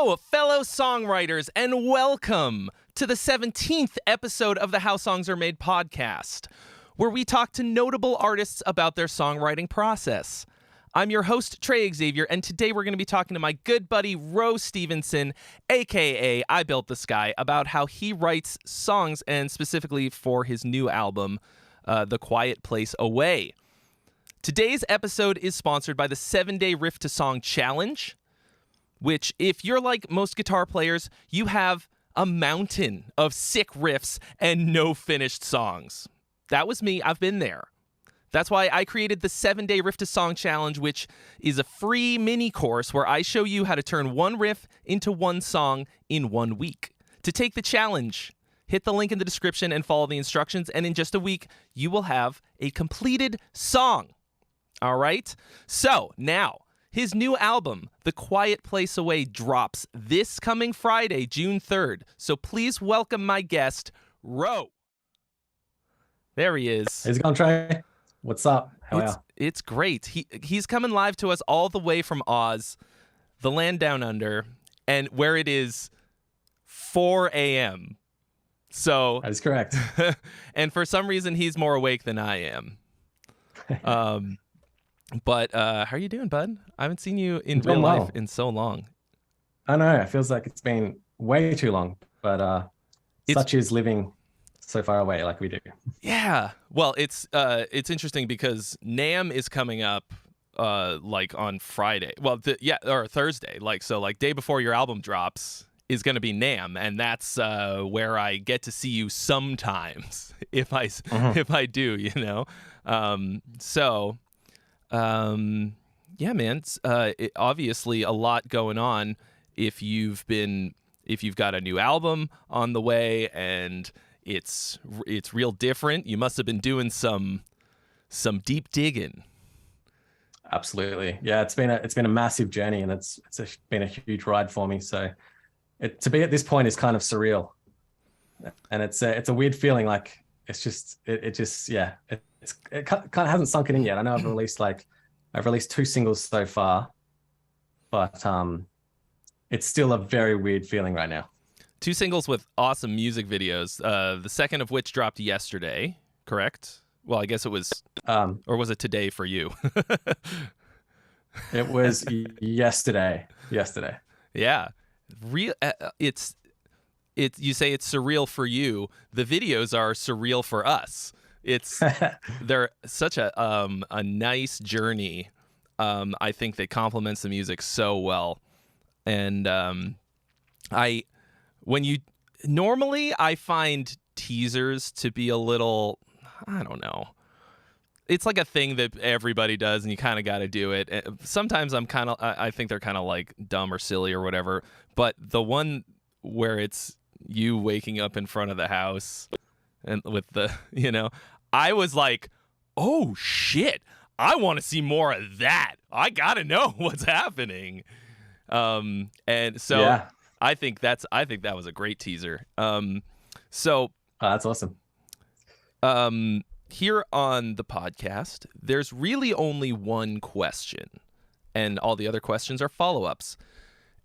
Hello, fellow songwriters, and welcome to the 17th episode of the How Songs Are Made podcast, where we talk to notable artists about their songwriting process. I'm your host, Trey Xavier, and today we're going to be talking to my good buddy, Ro Stevenson, a.k.a. I Built the Sky, about how he writes songs, and specifically for his new album, The Quiet Place Away. Today's episode is sponsored by the 7-Day Riff to Song Challenge, which, if you're like most guitar players, you have a mountain of sick riffs and no finished songs. That was me. I've been there. That's why I created the 7-Day Riff to Song Challenge, which is a free mini course where I show you how to turn one riff into one song in 1 week. To take the challenge, hit the link in the description and follow the instructions, and in just a week, you will have a completed song. All right? So, now, his new album, The Quiet Place Away, drops this coming Friday, June 3rd. So please welcome my guest, Ro. There he is. How's it going, Trey? What's up? How are you? It's great. He's coming live to us all the way from Oz, the land down under, and where it is 4 a.m. So That is correct. And for some reason, he's more awake than I am. But how are you doing, bud? I haven't seen you in real life in so long. I know. It feels like it's been way too long, but such is living so far away like we do. Yeah. Well, it's interesting because NAMM is coming up like on Friday. Well, or Thursday. Like day before your album drops is going to be NAMM, and that's where I get to see you sometimes if I do, you know. Yeah, man. Obviously, a lot going on. If you've got a new album on the way and it's real different, you must have been doing some deep digging. Absolutely, yeah. It's been a massive journey, and it's been a huge ride for me. So, to be at this point is kind of surreal, and it's a weird feeling. Like it kind of hasn't sunk in yet. I know I've released 2 singles so far, but it's still a very weird feeling right now. 2 singles with awesome music videos. The second of which dropped yesterday, correct? Well, I guess it was, or was it today for you? It was yesterday. Yeah, you say it's surreal for you. The videos are surreal for us. They're such a nice journey. I think that complements the music so well. And normally I find teasers to be a little, I don't know. It's like a thing that everybody does, and you kind of got to do it. Sometimes I think they're kind of like dumb or silly or whatever. But the one where it's you waking up in front of the house and with the, you know, I was like, oh shit, I want to see more of that. I got to know what's happening. And so yeah. I think that was a great teaser. That's awesome. Here on the podcast, there's really only one question, and all the other questions are follow-ups.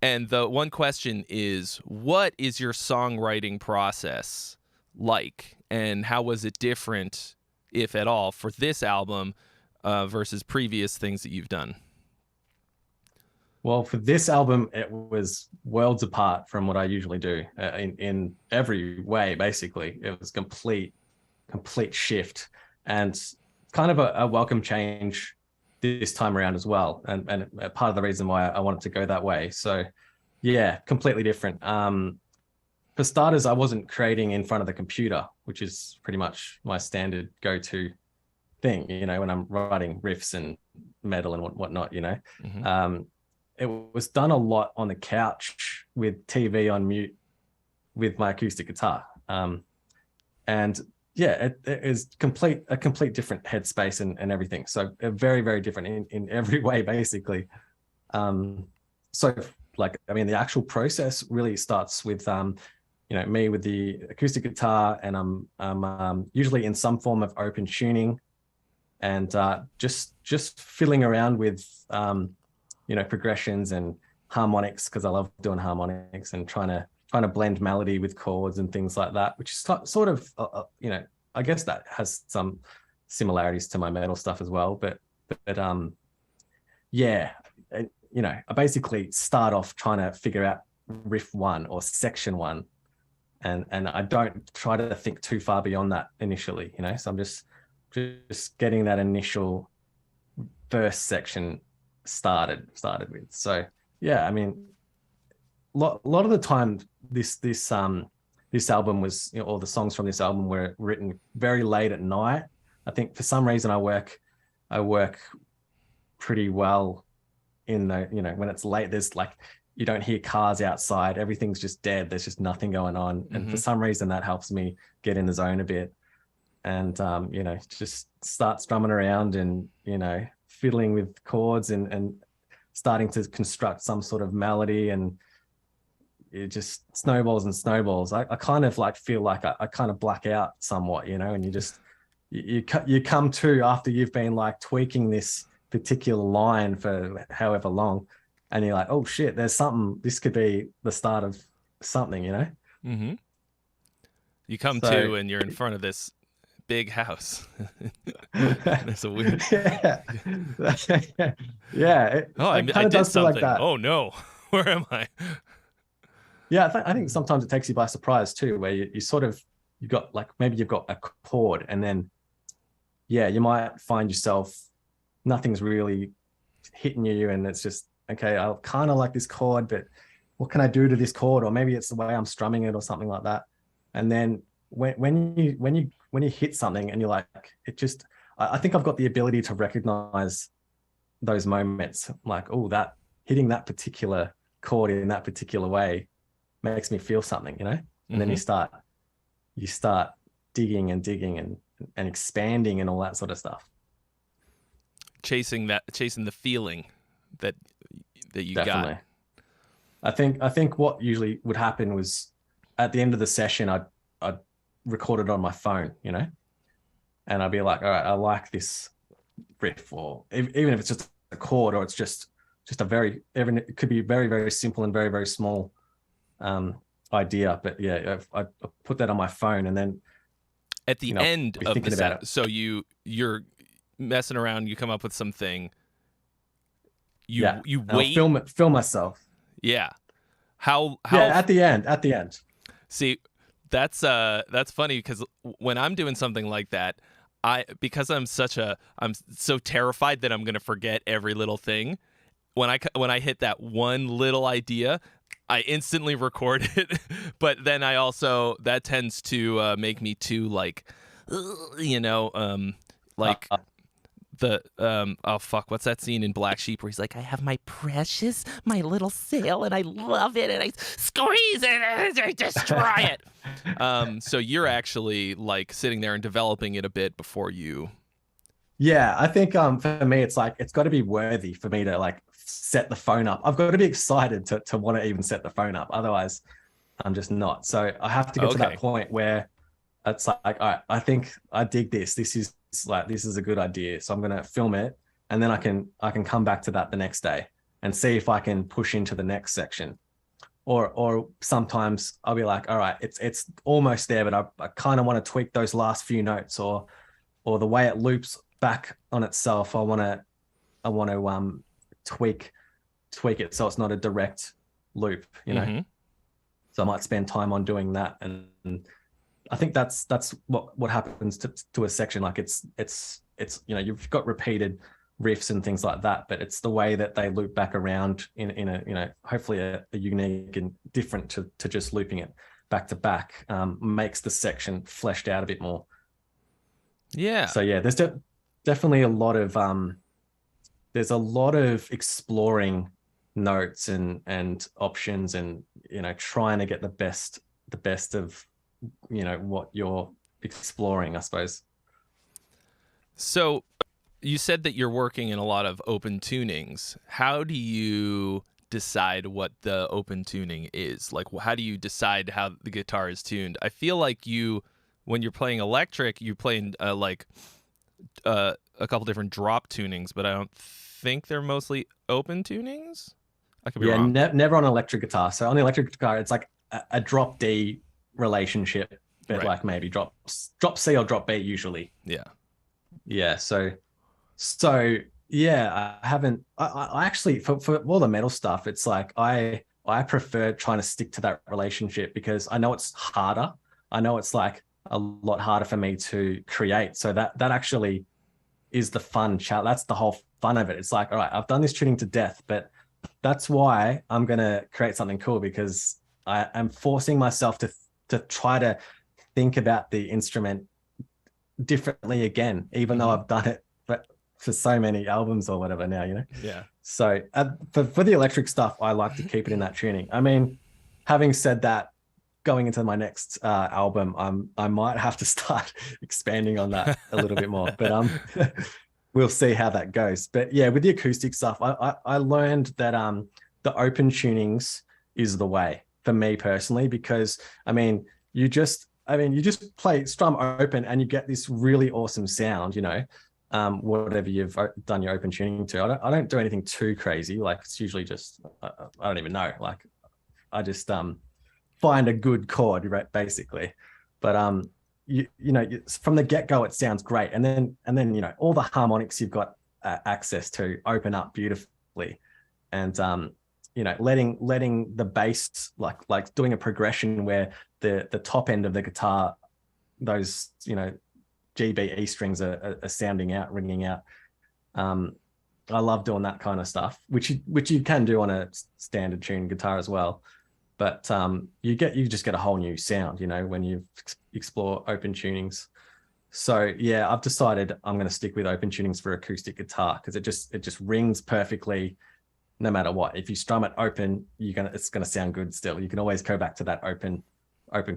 And the one question is, what is your songwriting process like, and how was it different, if at all, for this album versus previous things that you've done? Well, for this album, it was worlds apart from what I usually do in every way. Basically, it was complete shift, and kind of a welcome change this time around as well. And part of the reason why I wanted to go that way. So, yeah, completely different. For starters, I wasn't creating in front of the computer, which is pretty much my standard go-to thing, you know, when I'm writing riffs and metal and whatnot, you know. Mm-hmm. It was done a lot on the couch with TV on mute with my acoustic guitar. And yeah, it is a complete different headspace and everything. So very, very different in every way, basically. So like, I mean, the actual process really starts with, you know, me with the acoustic guitar, and I'm usually in some form of open tuning, and just fiddling around with, you know, progressions and harmonics because I love doing harmonics and trying to blend melody with chords and things like that, which is sort of I guess that has some similarities to my metal stuff as well. But yeah, I basically start off trying to figure out riff 1 or section 1, and I don't try to think too far beyond that initially, so I'm just getting that initial first section started with. So yeah, I mean, lot of the time this album was, or the songs from this album were written very late at night. I think for some reason I work pretty well in the, when it's late. There's like, you don't hear cars outside, everything's just dead, there's just nothing going on. And for some reason that helps me get in the zone a bit, and just start strumming around and fiddling with chords and starting to construct some sort of melody, and it just snowballs and snowballs. I kind of like feel like I kind of black out somewhat, and you come to after you've been like tweaking this particular line for however long, and you're like, oh shit, there's something, this could be the start of something, You come to and you're in front of this big house. There's a weird yeah. I did something like that. Oh no, where am I? Yeah, I think sometimes it takes you by surprise too, where you sort of, you've got a chord, and then you might find yourself, nothing's really hitting you, and it's just, okay, I kind of like this chord, but what can I do to this chord? Or maybe it's the way I'm strumming it or something like that. And then when you hit something and you're like, it just, I think I've got the ability to recognize those moments, like, oh, that hitting that particular chord in that particular way makes me feel something, and then you start digging and expanding and all that sort of stuff, chasing the feeling that you Definitely. got. I think what usually would happen was, at the end of the session, I'd record it on my phone, and I'd be like, all right, I like this riff, or even if it's just a chord, or it's just it could be very, very simple and very, very small idea, but yeah, I put that on my phone, and then at the end of the set, so you're messing around, you come up with something, you wait, I'll film myself. Yeah. How at the end. See, that's funny, because when I'm doing something like that, because I'm so terrified that I'm going to forget every little thing, when I hit that one little idea, I instantly record it. But then I also, that tends to make me too like, like the oh fuck, what's that scene in Black Sheep where he's like, I have my little sail, and I love it, and I squeeze it and I destroy it. So you're actually like sitting there and developing it a bit before you. Yeah, I think for me, it's like, it's got to be worthy for me to like set the phone up. I've got to be excited to want to even set the phone up. Otherwise, I'm just not. So I have to get to that point where it's like, all right, I think I dig this. This is a good idea. So I'm going to film it, and then I can come back to that the next day and see if I can push into the next section. Or sometimes I'll be like, all right, it's almost there, but I kind of want to tweak those last few notes, or the way it loops back on itself. I want to tweak it so it's not a direct loop, So I might spend time on doing that, and I think that's what happens to a section. Like it's you've got repeated riffs and things like that, but it's the way that they loop back around in a hopefully a unique and different to just looping it back to back, makes the section fleshed out a bit more. Yeah. So yeah, there's definitely a lot of exploring notes and options, and trying to get the best of what you're exploring, I suppose. So you said that you're working in a lot of open tunings. How do you decide what the open tuning is? Like, how do you decide how the guitar is tuned? I feel like when you're playing electric, you're playing a couple different drop tunings, but I don't think they're mostly open tunings. I could be wrong. Never on electric guitar. So on the electric guitar, it's like a drop D relationship, but Right. like maybe drop C or drop B usually. Yeah. Yeah. So yeah, I actually for all the metal stuff, it's like I prefer trying to stick to that relationship because I know it's harder. I know it's like a lot harder for me to create. So that actually is the fun chat. That's the whole fun of it. It's like, all right, I've done this tuning to death, but that's why I'm gonna create something cool because I am forcing myself to try to think about the instrument differently again, even though I've done it for so many albums or whatever now, you know? Yeah. So for the electric stuff, I like to keep it in that tuning. I mean, having said that, going into my next album, I might have to start expanding on that a little bit more, but we'll see how that goes. But yeah, with the acoustic stuff, I learned that the open tunings is the way for me personally, because you just play strum open and you get this really awesome sound, you know, whatever you've done your open tuning to. I don't do anything too crazy. Like it's usually just, I don't even know. Like I just find a good chord, right, basically. But you know, from the get-go, it sounds great. And then, you know, all the harmonics you've got access to open up beautifully. And, you know, letting the bass, like doing a progression where the top end of the guitar, those, you know, G, B, E strings are sounding out, ringing out. I love doing that kind of stuff, which you can do on a standard tuned guitar as well. But you just get a whole new sound, you know, when you explore open tunings. So yeah, I've decided I'm going to stick with open tunings for acoustic guitar because it just rings perfectly, no matter what. If you strum it open, it's gonna sound good still. You can always go back to that open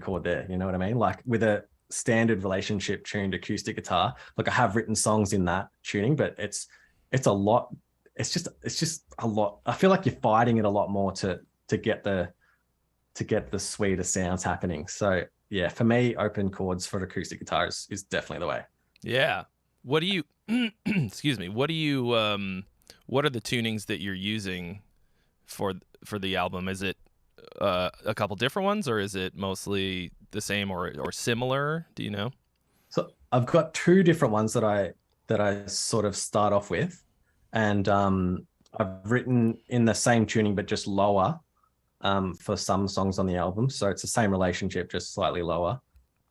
chord there. You know what I mean? Like with a standard relationship tuned acoustic guitar, like I have written songs in that tuning, but it's a lot. It's just a lot. I feel like you're fighting it a lot more to get the sweeter sounds happening. So yeah, for me, open chords for acoustic guitar is definitely the way. Yeah. What do you excuse me, what are the tunings that you're using for the album? Is it a couple different ones, or is it mostly the same or similar? Do you know? So I've got two different ones that I sort of start off with, and I've written in the same tuning but just lower for some songs on the album. So it's the same relationship, just slightly lower.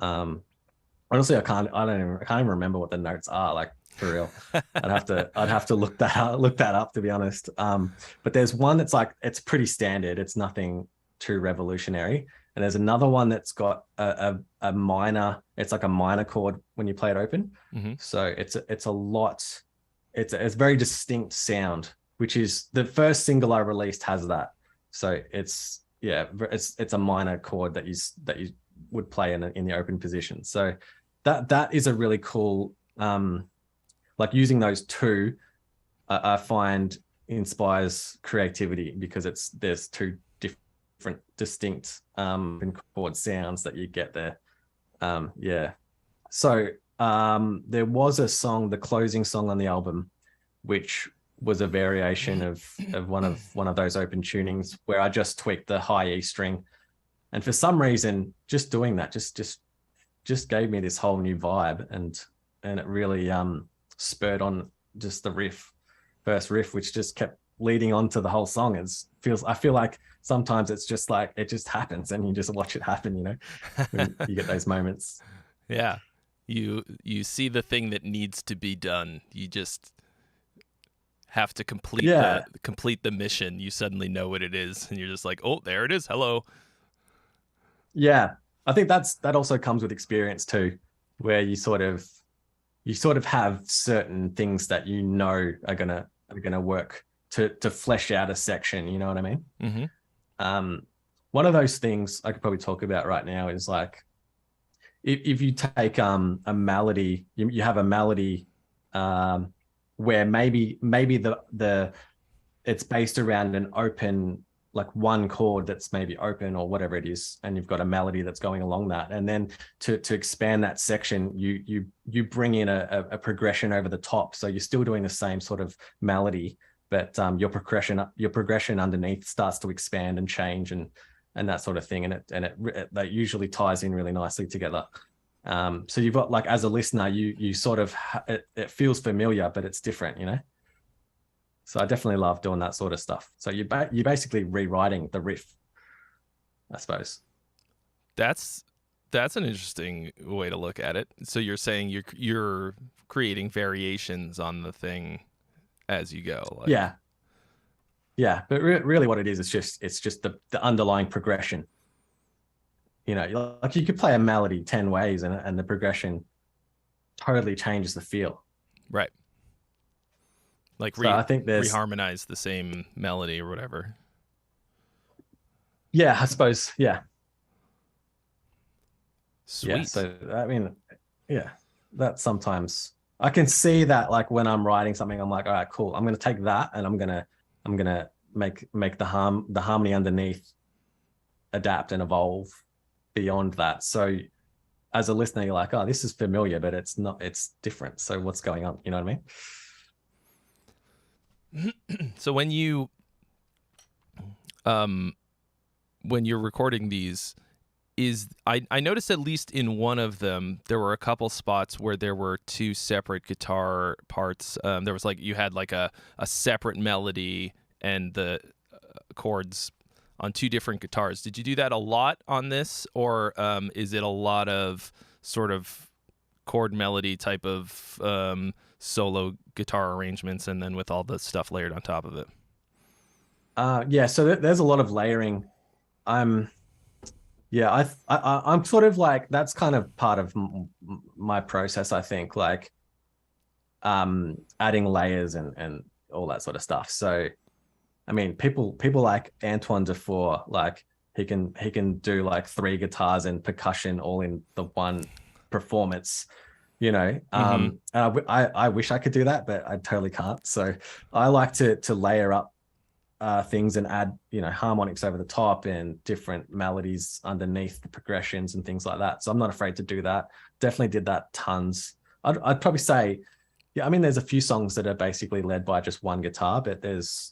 Honestly, I can't even remember what the notes are, like, for real. I'd have to look that up, to be honest. But there's one that's like, it's pretty standard. It's nothing too revolutionary. And there's another one that's got a minor. It's like a minor chord when you play it open. Mm-hmm. So it's a very distinct sound, which is the first single I released has that. So it's a minor chord that you would play in the open position. So that is a really cool, like using those two, I find inspires creativity because there's two different distinct chord sounds that you get there. So there was a song, the closing song on the album, which was a variation of one of those open tunings where I just tweaked the high E string, and for some reason just doing that just gave me this whole new vibe, and it really spurred on just the first riff, which just kept leading on to the whole song. I feel like sometimes it's just like it just happens and you just watch it happen, you know, when you get those moments. Yeah, you see the thing that needs to be done. You just have to complete the mission. You suddenly know what it is, and you're just like, oh, there it is. Hello. Yeah, I think that also comes with experience too, where you sort of have certain things that you know are gonna work to flesh out a section. You know what I mean? Mm-hmm. One of those things I could probably talk about right now is like if you take a melody, you have a melody where maybe the it's based around an open, like one chord that's maybe open or whatever it is, and you've got a melody that's going along that, and then to expand that section, you bring in a progression over the top, so you're still doing the same sort of melody, but your progression underneath starts to expand and change and that sort of thing, and it that usually ties in really nicely together. So you've got, like, as a listener, you sort of it feels familiar, but it's different, you know. So I definitely love doing that sort of stuff. So you're basically rewriting the riff, I suppose. That's an interesting way to look at it. So you're saying you're creating variations on the thing as you go. Like. Yeah. But really, what it is, it's just the underlying progression. You know, like you could play a melody 10 ways, and the progression totally changes the feel. Right. Like I think reharmonize the same melody or whatever. Yeah, I suppose. Yeah. Sweet. Yeah, so I mean, yeah, that sometimes I can see that, like, when I'm writing something, I'm like, all right, cool. I'm going to take that and I'm going to make the harmony underneath adapt and evolve beyond that. So as a listener, you're like, oh, this is familiar, but it's not, it's different. So what's going on? You know what I mean? So when you're recording these, I noticed, at least in one of them, there were a couple spots where there were two separate guitar parts. There was, like, you had like a separate melody and the chords on two different guitars. Did you do that a lot on this, or is it a lot of sort of chord melody type of solo guitar arrangements, and then with all the stuff layered on top of it? Yeah, so there's a lot of layering. I'm sort of like, that's kind of part of my process, I think, like adding layers and all that sort of stuff. So I mean, people like Antoine Dufour, like he can do like 3 guitars and percussion all in the one performance, you know. I wish I could do that, but I totally can't. So I like to layer up things and add, you know, harmonics over the top and different melodies underneath the progressions and things like that. So I'm not afraid to do that. Definitely did that tons. I'd probably say, yeah, I mean, there's a few songs that are basically led by just one guitar, but there's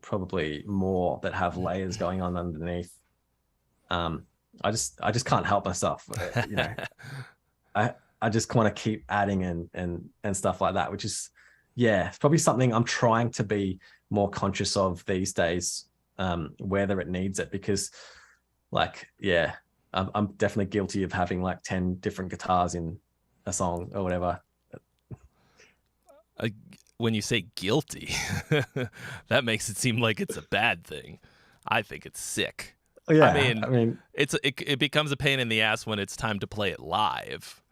probably more that have layers going on underneath. I just can't help myself, you know. I just want to keep adding and stuff like that, which is, yeah, it's probably something I'm trying to be more conscious of these days, whether it needs it, because, like, yeah, I'm definitely guilty of having like 10 different guitars in a song or whatever. When you say guilty, that makes it seem like it's a bad thing. I think it's sick. Yeah, I mean, it becomes a pain in the ass when it's time to play it live,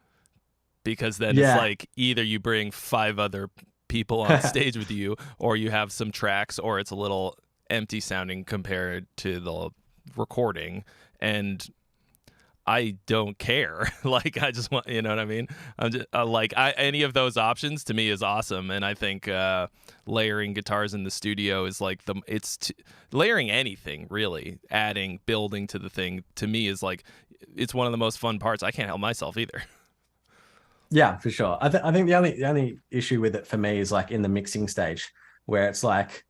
because then it's like either you bring 5 other people on stage with you, or you have some tracks, or it's a little empty sounding compared to the recording, and I don't care. Like, I just want, you know what I mean? I'm just any of those options to me is awesome. And I think layering guitars in the studio is like layering anything, really, adding, building to the thing, to me is like, it's one of the most fun parts. I can't help myself either. Yeah, for sure. I think the only issue with it for me is like in the mixing stage, where it's like,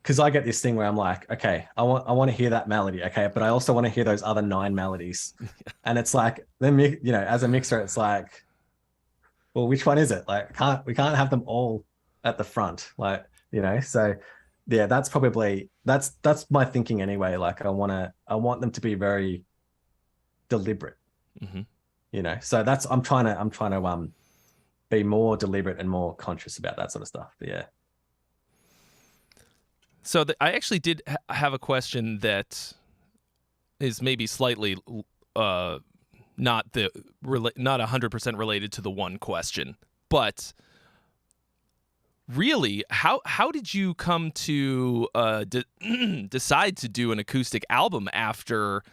because I get this thing where I'm like, okay, I want to hear that melody, okay, but I also want to hear those other 9 melodies, and it's like, then, you know, as a mixer, it's like, well, which one is it? Like, we can't have them all at the front, like, you know. So yeah, that's my thinking anyway. Like, I want them to be very deliberate, you know. So I'm trying to be more deliberate and more conscious about that sort of stuff. But yeah. So I actually did have a question that is maybe slightly not 100% related to the one question, but really, how did you come to decide to do an acoustic album after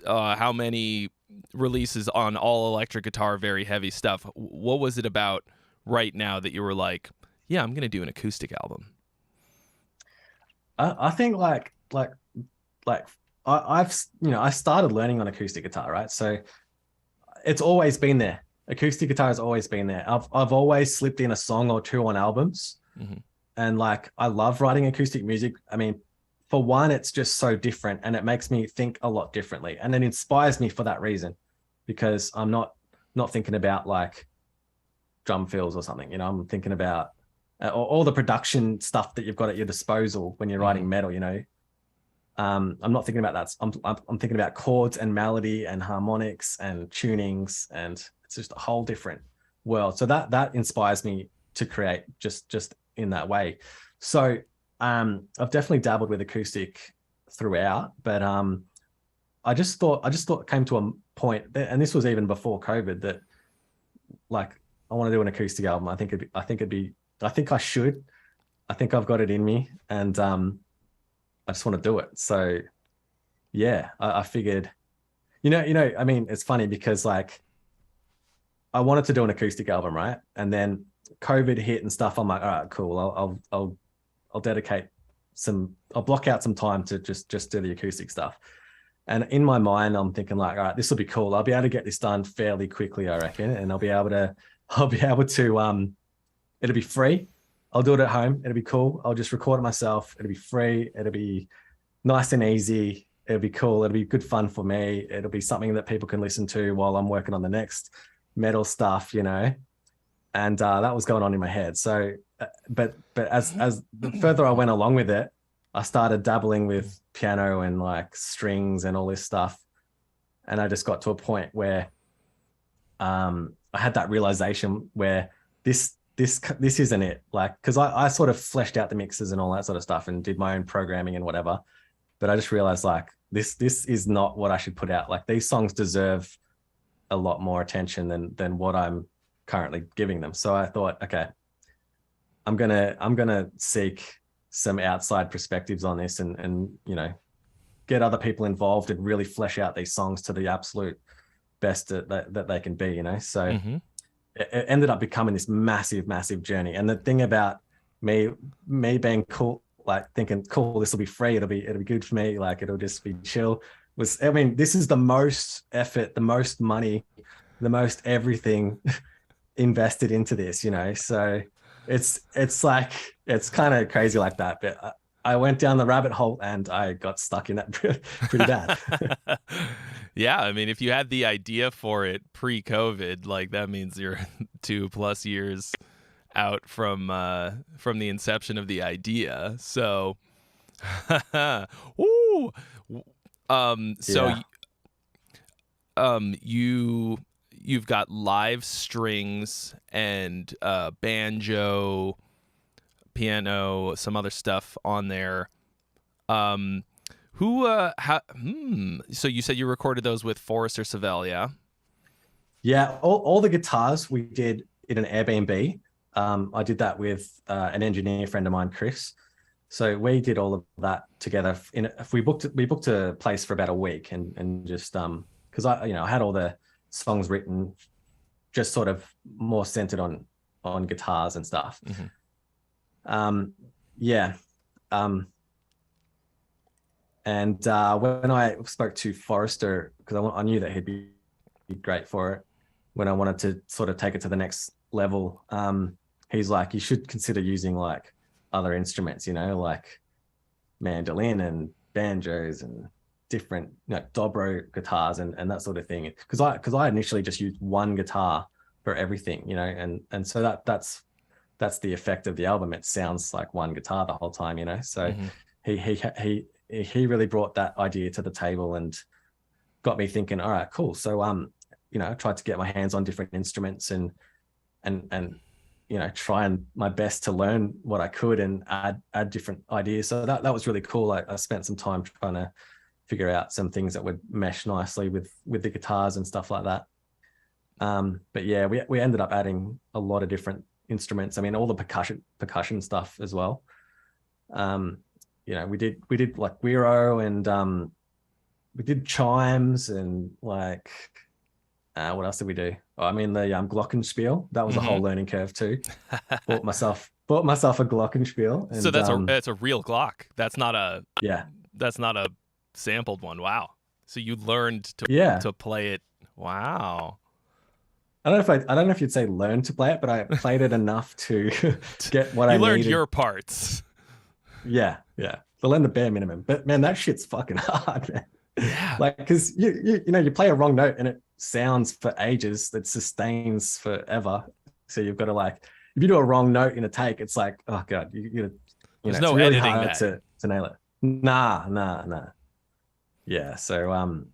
how many releases on all electric guitar, very heavy stuff? What was it about right now that you were like, yeah, I'm gonna do an acoustic album? I think like I've, you know, I started learning on acoustic guitar, right? So it's always been there. Acoustic guitar has always been there. I've always slipped in a song or two on albums, And like, I love writing acoustic music. I mean, for one, it's just so different and it makes me think a lot differently. And it inspires me for that reason, because I'm not thinking about like drum fills or something, you know, I'm thinking about all the production stuff that you've got at your disposal when you're writing metal, you know. I'm not thinking about that. I'm thinking about chords and melody and harmonics and tunings, and it's just a whole different world. So that inspires me to create just in that way. So I've definitely dabbled with acoustic throughout, but I just thought it came to a point, and this was even before COVID, that like I want to do an acoustic album. I think I should. I think I've got it in me, and I just want to do it. So yeah, I figured, you know, I mean, it's funny because like I wanted to do an acoustic album, right? And then COVID hit and stuff. I'm like, all right, cool. I'll dedicate I'll block out some time to just do the acoustic stuff. And in my mind, I'm thinking like, all right, this will be cool. I'll be able to get this done fairly quickly, I reckon. And I'll be able to, it'll be free. I'll do it at home. It'll be cool. I'll just record it myself. It'll be free. It'll be nice and easy. It'll be cool. It'll be good fun for me. It'll be something that people can listen to while I'm working on the next metal stuff, you know? And that was going on in my head. So, but as the further I went along with it, I started dabbling with piano and like strings and all this stuff. And I just got to a point where I had that realization where this isn't it. Like, because I sort of fleshed out the mixes and all that sort of stuff and did my own programming and whatever. But I just realized like this is not what I should put out. Like these songs deserve a lot more attention than what I'm currently giving them. So I thought, okay, I'm gonna seek some outside perspectives on this and you know, get other people involved and really flesh out these songs to the absolute best that they can be, you know. So it ended up becoming this massive journey. And the thing about me being cool, like thinking, cool, this will be free, it'll be good for me, like it'll just be chill, was, I mean, this is the most effort, the most money, the most everything invested into this, you know. So it's like, it's kind of crazy like that, but I went down the rabbit hole and I got stuck in that pretty bad. Yeah, I mean, if you had the idea for it pre-COVID, like that means you're 2+ years out from the inception of the idea. So, woo. So, you've got live strings and banjo, piano, some other stuff on there. So you said you recorded those with Forrester Savell, yeah? Yeah, all the guitars we did in an Airbnb. I did that with an engineer friend of mine, Chris. So we did all of that together. We booked a place for about a week and just because I had all the songs written, just sort of more centered on guitars and stuff. And when I spoke to Forrester, because I knew that he'd be great for it, when I wanted to sort of take it to the next level, he's like, you should consider using like other instruments, you know, like mandolin and banjos and different, you know, dobro guitars and that sort of thing. Because I initially just used one guitar for everything, you know, and so that's the effect of the album. It sounds like one guitar the whole time, you know. So he really brought that idea to the table and got me thinking, all right, cool. So you know, I tried to get my hands on different instruments and you know, trying my best to learn what I could and add different ideas. So that was really cool. I spent some time trying to figure out some things that would mesh nicely with the guitars and stuff like that. But yeah, we ended up adding a lot of different instruments. I mean, all the percussion stuff as well. You know, we did like Wiro and we did chimes and like what else did we do? Oh, I mean the glockenspiel. That was a whole learning curve too. bought myself a glockenspiel. And, so that's a real Glock. That's not a sampled one. Wow. So you learned to play it. Wow. I don't know if you'd say learn to play it, but I played it enough to get what I You learned needed. your parts. Yeah, yeah. To learn the bare minimum. But man, that shit's fucking hard, man. Yeah. Like, because you play a wrong note and it sounds for ages, that sustains forever. So you've got to like, if you do a wrong note in a take, it's like, oh god, There's it's no really editing hard that. to nail it. Nah. Yeah. So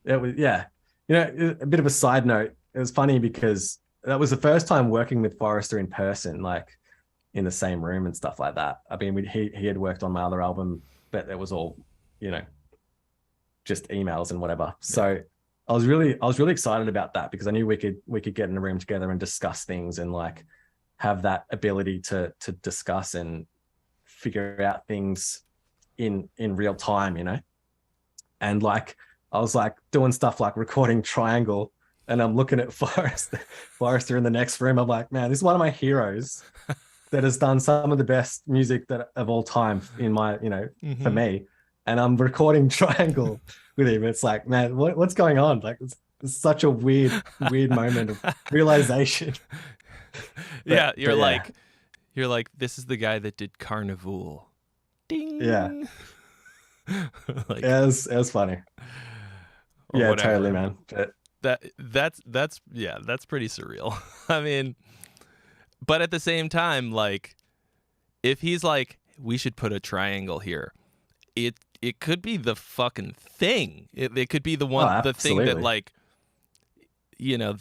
it was a bit of a side note. It was funny because that was the first time working with Forrester in person, like in the same room and stuff like that. I mean, he had worked on my other album, but it was all, just emails and whatever. Yeah. So I was really excited about that because I knew we could get in a room together and discuss things and like have that ability to discuss and figure out things in real time, And like I was like doing stuff like recording Triangle, and I'm looking at Forrester in the next room. I'm like, man, this is one of my heroes that has done some of the best music of all time in my, for me. And I'm recording Triangle with him. It's like, man, what's going on? Like, it's such a weird moment of realization. Yeah, you're like, this is the guy that did Carnival. Ding. Yeah. Like, it was funny. Yeah, whatever. Totally, man. That's pretty surreal. I mean, but at the same time, like, if he's like, we should put a triangle here, it could be the fucking thing. It could be the thing that, like,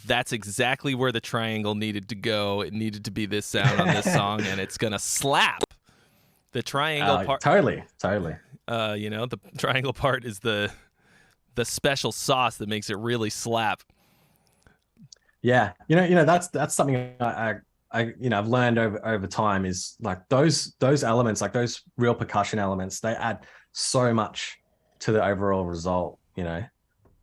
that's exactly where the triangle needed to go. It needed to be this sound on this song, and it's gonna slap. The triangle part, totally. The triangle part is the special sauce that makes it really slap. Yeah, that's something I've learned over time is like those elements, like those real percussion elements, they add so much to the overall result,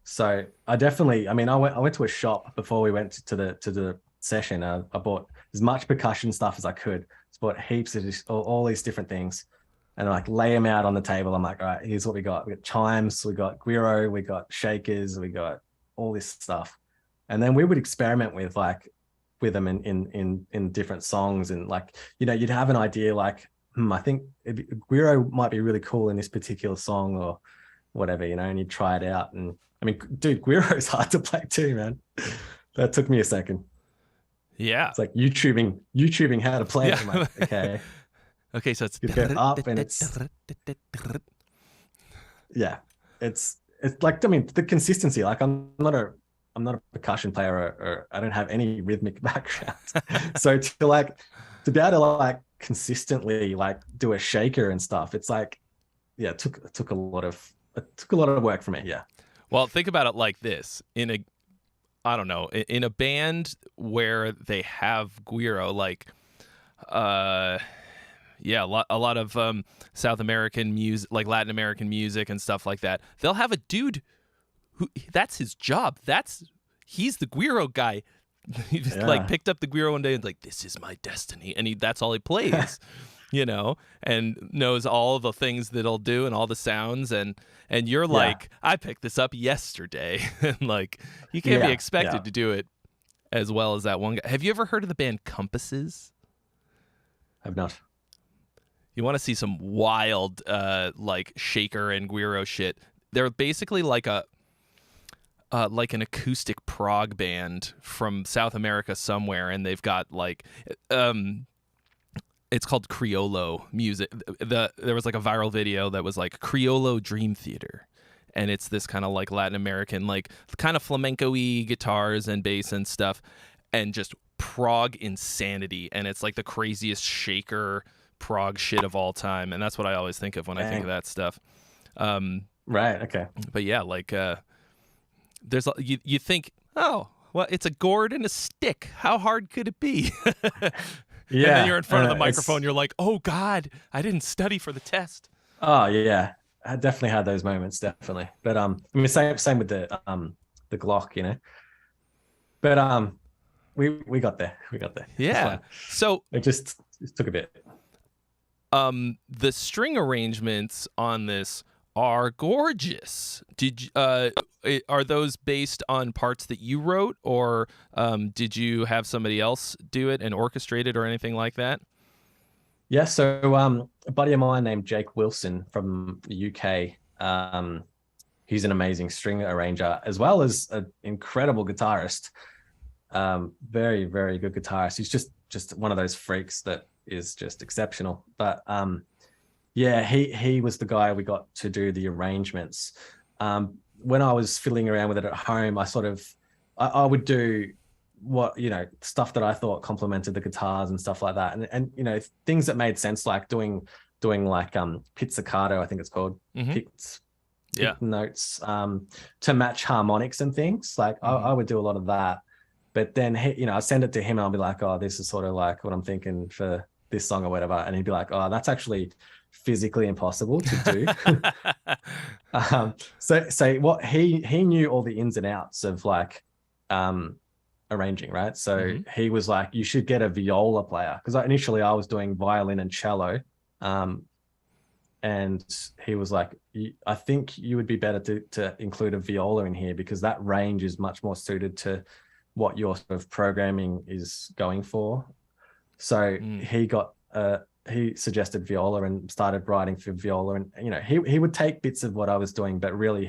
So I went to a shop before we went to the session. I bought as much percussion stuff as I could. I bought heaps of all these different things, and I like lay them out on the table. I'm like, all right, here's what we got. We got chimes, we got guiro, we got shakers, we got all this stuff, and then we would experiment with them in different songs, and like you'd have an idea like, I think guiro might be really cool in this particular song or whatever, and you try it out. And I mean, dude, guiro is hard to play too, man. That took me a second. Yeah, it's like YouTubing how to play it. I'm like, okay, so it's you go up and it's it's like, I mean, the consistency. Like I'm not a percussion player or I don't have any rhythmic background. So to be able to like consistently like do a shaker and stuff, it's like, yeah, it took a lot of work for me. Yeah. Well, think about it like this: in a band where they have guiro, like, a lot of South American music, like Latin American music and stuff like that. They'll have a dude who that's his job. He's the guiro guy. He just like picked up the guiro one day and like, this is my destiny, and that's all he plays. And knows all the things that he'll do and all the sounds, and you're like, I picked this up yesterday, and like you can't be expected to do it as well as that one guy. Have you ever heard of the band Compasses? I've not. You want to see some wild like shaker and guiro shit? They're basically like an acoustic prog band from South America somewhere, and they've got like it's called Criollo music. There was like a viral video that was like Criollo Dream Theater, and it's this kind of like Latin American, like kind of flamenco-y guitars and bass and stuff, and just prog insanity, and it's like the craziest shaker prog shit of all time, and that's what I always think of when I think of that stuff. Right. Okay. But yeah, like there's you think, oh, well, it's a gourd and a stick. How hard could it be? Yeah. And then you're in front of the microphone. You're like, oh God, I didn't study for the test. Oh yeah, I definitely had those moments, definitely. But I mean, same with the Glock, But we got there. Yeah. So it just took a bit. The string arrangements on this are gorgeous. are those based on parts that you wrote, or did you have somebody else do it and orchestrate it or anything like that? Yeah, so a buddy of mine named Jake Wilson from the UK. He's an amazing string arranger as well as an incredible guitarist. Very, very good guitarist. He's just one of those freaks that is just exceptional. But yeah, he was the guy we got to do the arrangements. When I was fiddling around with it at home, I would do what, stuff that I thought complemented the guitars and stuff like that, and things that made sense, like doing like pizzicato, I think it's called, picked notes to match harmonics and things. Like I would do a lot of that, but then I send it to him and I'll be like, oh, this is sort of like what I'm thinking for this song or whatever, and he'd be like, oh, that's actually physically impossible to do. So what he knew all the ins and outs of like arranging, right? So he was like, you should get a viola player, because initially I was doing violin and cello, and he was like, I think you would be better to include a viola in here, because that range is much more suited to what your sort of programming is going for. So he suggested viola and started writing for viola, and he would take bits of what I was doing, but really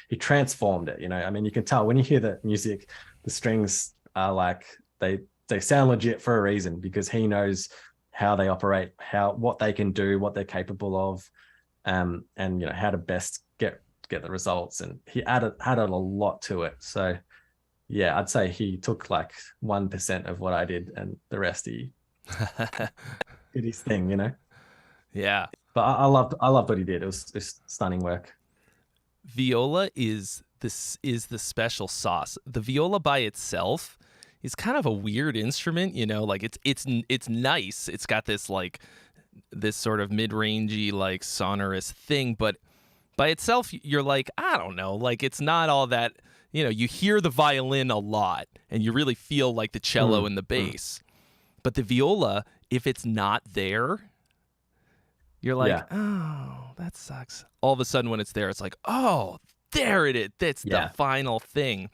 he transformed it. I mean, you can tell when you hear the music, the strings are like they sound legit for a reason, because he knows how they operate, what they can do, what they're capable of, and how to best get the results. And he added a lot to it. So yeah, I'd say he took like 1% of what I did, and the rest he did his thing, Yeah. But I loved what he did. It was just stunning work. Viola is the special sauce. The viola by itself is kind of a weird instrument, like it's nice. It's got this like this sort of mid-rangey like sonorous thing, but by itself you're like, I don't know, like it's not all that, you hear the violin a lot and you really feel like the cello and the bass. But the viola, if it's not there, you're like, oh, that sucks. All of a sudden when it's there, it's like, oh, there it is. That's the final thing.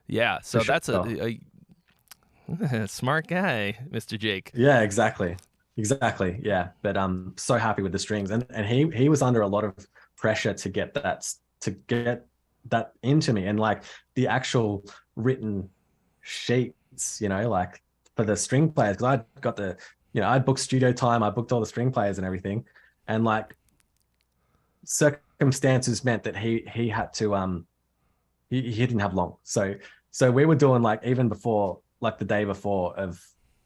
Yeah, so that's a smart guy, Mr. Jake. Yeah, exactly. Yeah, but I'm so happy with the strings, and he was under a lot of pressure to get that into me, and like the actual written sheets, like for the string players, because I got I'd booked studio time, I booked all the string players and everything, and like circumstances meant that he had to he didn't have long, so we were doing like, even before, like the day before of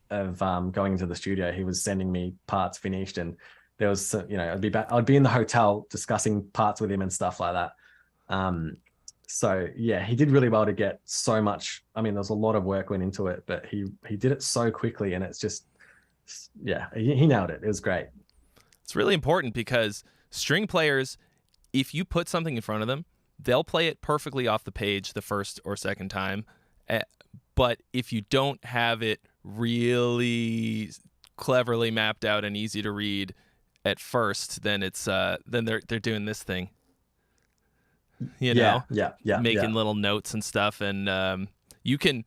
going into the studio, he was sending me parts finished, and there was I'd be in the hotel discussing parts with him and stuff like that. So yeah, he did really well to get so much. I mean, there's a lot of work went into it, but he did it so quickly, and it's just, yeah, he nailed it. It was great. It's really important, because string players, if you put something in front of them, they'll play it perfectly off the page the first or second time. But if you don't have it really cleverly mapped out and easy to read at first, then it's then they're doing this thing. Making little notes and stuff, and you can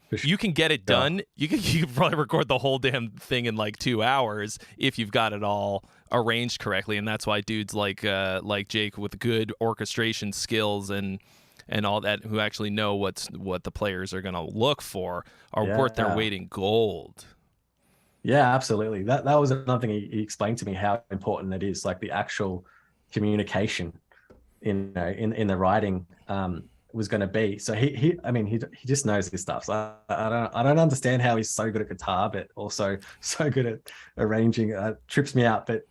get it done. You can probably record the whole damn thing in like 2 hours if you've got it all arranged correctly, and that's why dudes like Jake with good orchestration skills and all that, who actually know what the players are gonna look for, are worth their weight in gold. Yeah, absolutely. That was another thing he explained to me, how important it is, like the actual communication in the writing was going to be. So he just knows his stuff. So I don't understand how he's so good at guitar, but also so good at arranging. Trips me out, but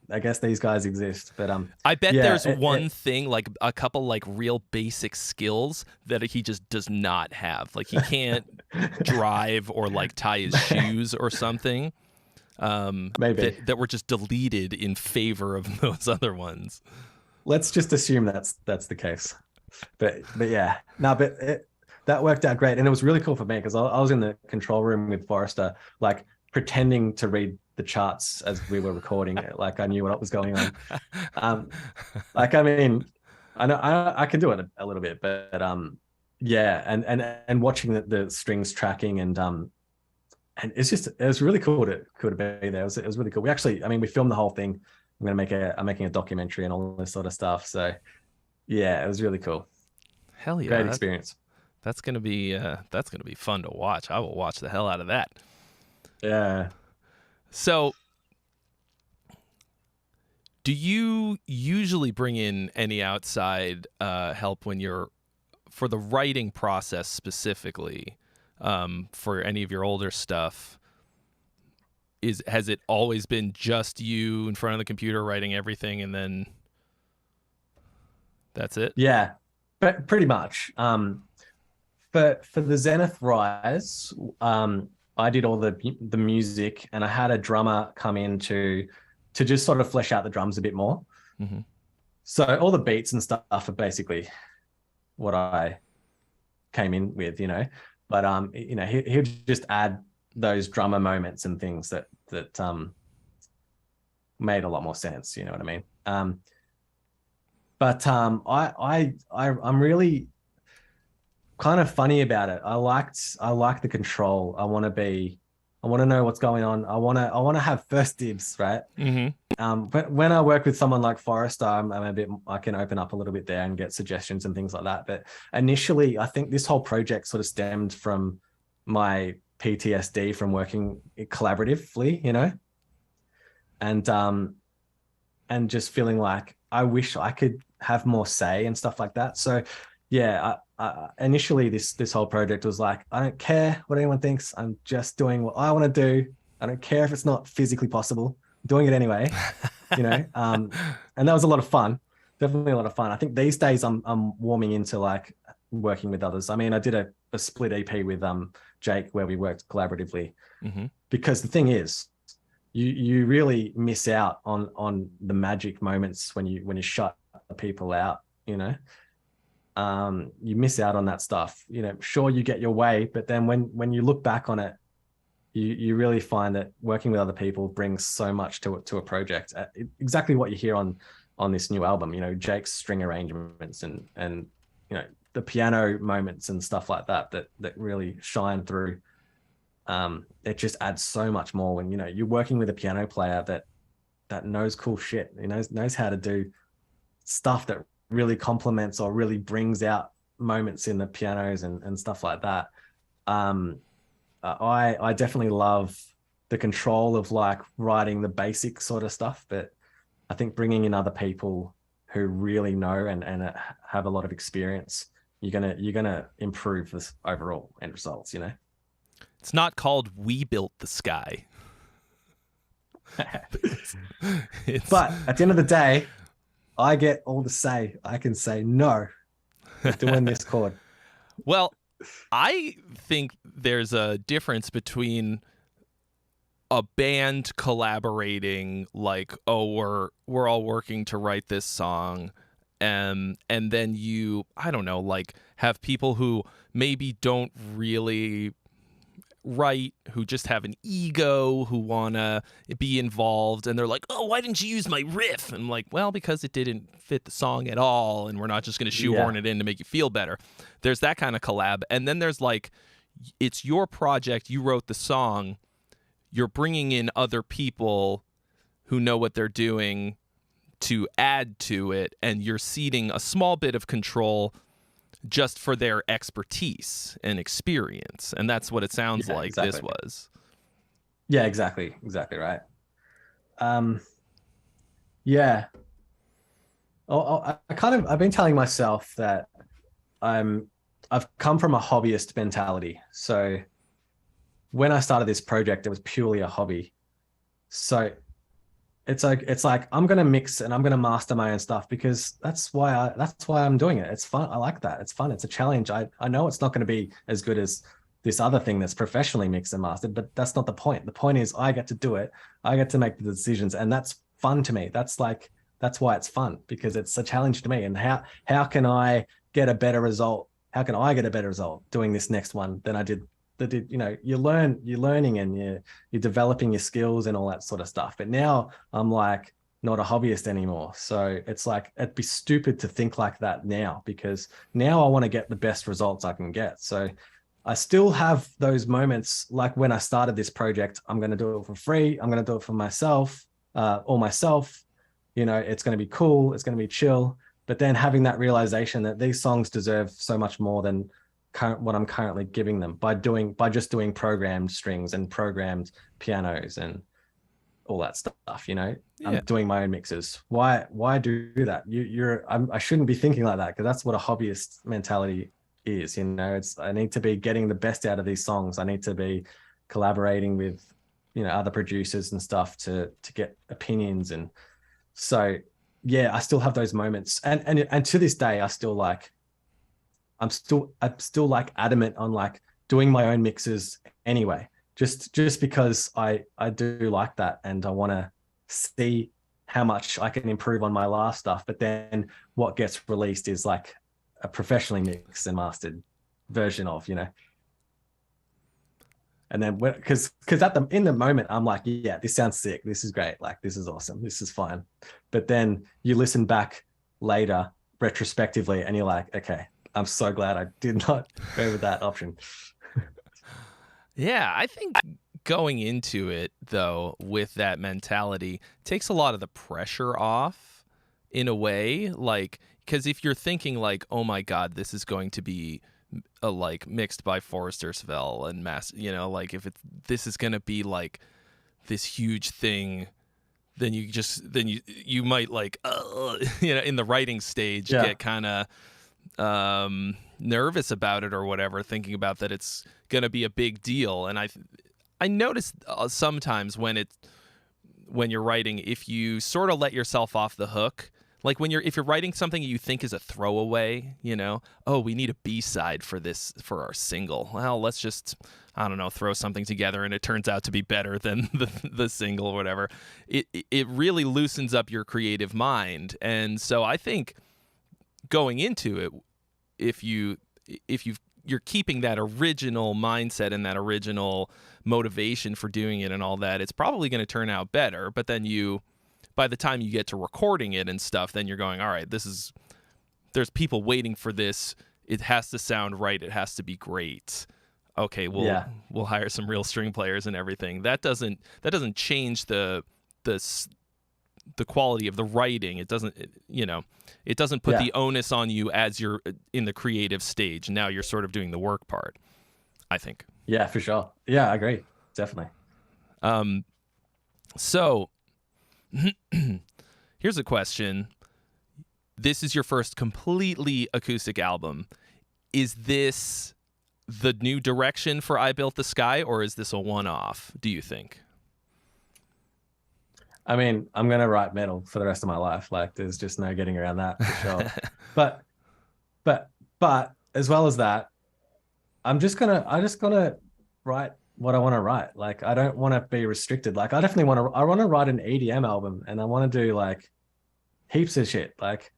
I guess these guys exist. But I bet there's one thing, like a couple like real basic skills that he just does not have. Like he can't drive or like tie his shoes or something. Maybe that were just deleted in favor of those other ones. Let's just assume that's the case. But yeah, no, but that worked out great, and it was really cool for me, because I was in the control room with Forrester, like pretending to read the charts as we were recording it, like I knew what was going on. Like, I mean, I know I can do it a little bit, but yeah, and watching the strings tracking and it was really cool to be there. It was really cool. We actually, I mean, we filmed the whole thing. I'm making a documentary and all this sort of stuff. So yeah, it was really cool. Hell yeah. Great experience. That's gonna be fun to watch. I will watch the hell out of that. Yeah. So do you usually bring in any outside help when you're for the writing process specifically, for any of your older stuff? Has it always been just you in front of the computer writing everything and then that's it? Yeah, but pretty much. For the Zenith Rise, I did all the music, and I had a drummer come in to just sort of flesh out the drums a bit more. Mm-hmm. So all the beats and stuff are basically what I came in with, But he'll just add those drummer moments and things that made a lot more sense. You know what I mean? But I'm really kind of funny about it. I like the control. I want to know what's going on. I want to have first dibs, right? Mm-hmm. But when I work with someone like Forrester, I can open up a little bit there and get suggestions and things like that. But initially, I think this whole project sort of stemmed from my PTSD from working collaboratively, and just feeling like I wish I could have more say and stuff like that. So yeah, initially this whole project was like, I don't care what anyone thinks. I'm just doing what I want to do. I don't care if it's not physically possible. I'm doing it anyway, and that was a lot of fun. Definitely a lot of fun. I think these days I'm warming into like working with others. I mean, I did a split EP with Jake where we worked collaboratively, mm-hmm. because the thing is, you really miss out on the magic moments when you shut people out. You miss out on that stuff. Sure, you get your way, but then when you look back on it, you really find that working with other people brings so much to a project. Exactly what you hear on this new album. Jake's string arrangements and the piano moments and stuff like that really shine through. It just adds so much more when you're working with a piano player that knows cool shit. Knows how to do stuff that really complements or really brings out moments in the pianos and stuff like that. I definitely love the control of like writing the basic sort of stuff, but I think bringing in other people who really know and have a lot of experience, you're gonna improve this overall end results. It's not called We Built the Sky. But at the end of the day, I get all the say. I can say no. We're doing this chord. Well, I think there's a difference between a band collaborating, like, oh, we're all working to write this song, and then you, I don't know, like have people who maybe don't really write, who just have an ego, who want to be involved, and they're like, oh, why didn't you use my riff? And I'm like, well, because it didn't fit the song at all, and we're not just going to shoehorn it in to make you feel better. There's that kind of collab. And then there's like, it's your project, you wrote the song, you're bringing in other people who know what they're doing to add to it, and you're ceding a small bit of control just for their expertise and experience. And that's what it sounds like exactly. This was. Yeah, exactly right. Yeah. I've been telling myself that I've come from a hobbyist mentality. So when I started this project, it was purely a hobby. So it's like I'm gonna mix and I'm gonna master my own stuff because that's why I'm doing it. It's fun. I like that. It's fun. It's a challenge. I know it's not going to be as good as this other thing that's professionally mixed and mastered, but that's not the point. The point is I get to do it. I get to make the decisions, and that's fun to me. That's why it's fun, because it's a challenge to me. And how can I get a better result? How can I get a better result doing this next one than I did? You're learning and you're developing your skills and all that sort of stuff. But now I'm like, not a hobbyist anymore. So it's like, it'd be stupid to think like that now, because now I want to get the best results I can get. So I still have those moments, like when I started this project, I'm going to do it for free. I'm going to do it for myself, or myself. You know, it's going to be cool. It's going to be chill. But then having that realization that these songs deserve so much more than what I'm currently giving them by just doing programmed strings and programmed pianos and all that stuff. You know, Yeah. I'm doing my own mixes. Why do that? I shouldn't be thinking like that, because that's what a hobbyist mentality is. You know, I need to be getting the best out of these songs. I need to be collaborating with, you know, other producers and stuff to get opinions. And so yeah, I still have those moments, and to this day I still like, I'm still like adamant on like doing my own mixes anyway, just because I do like that, and I want to see how much I can improve on my last stuff. But then what gets released is like a professionally mixed and mastered version of, you know. And then because in the moment I'm like, yeah, this sounds sick, this is great, like this is awesome, this is fine. But then you listen back later retrospectively and you're like, okay, I'm so glad I did not go with that option. Yeah, I think going into it, though, with that mentality takes a lot of the pressure off in a way. Like, because if you're thinking like, oh my God, this is going to be like mixed by Forrester Svell and mass, you know, like if this is going to be like this huge thing, then you might like, you know, in the writing stage, get kind of nervous about it or whatever, thinking about that it's going to be a big deal. And I noticed sometimes when you're writing, if you sort of let yourself off the hook, like if you're writing something you think is a throwaway, you know, oh, we need a B-side for our single. Well, let's just, I don't know, throw something together, and it turns out to be better than the single or whatever. It really loosens up your creative mind. And so I think going into it, if you're keeping that original mindset and that original motivation for doing it and all that, it's probably going to turn out better. But then by the time you get to recording it and stuff, then you're going, all right, there's people waiting for this. It has to sound right. It has to be great. Okay, we'll hire some real string players and everything. That doesn't change the quality of the writing. It doesn't put the onus on you as you're in the creative stage. Now you're sort of doing the work part, I think. Yeah, for sure. Yeah, I agree. Definitely. So here's a question. This is your first completely acoustic album. Is this the new direction for I Built the Sky, or is this a one-off, do you think? I mean, I'm going to write metal for the rest of my life. Like, there's just no getting around that, for sure. but as well as that, I'm just going to write what I want to write. Like, I don't want to be restricted. Like, I want to write an EDM album, and I want to do like heaps of shit. Like,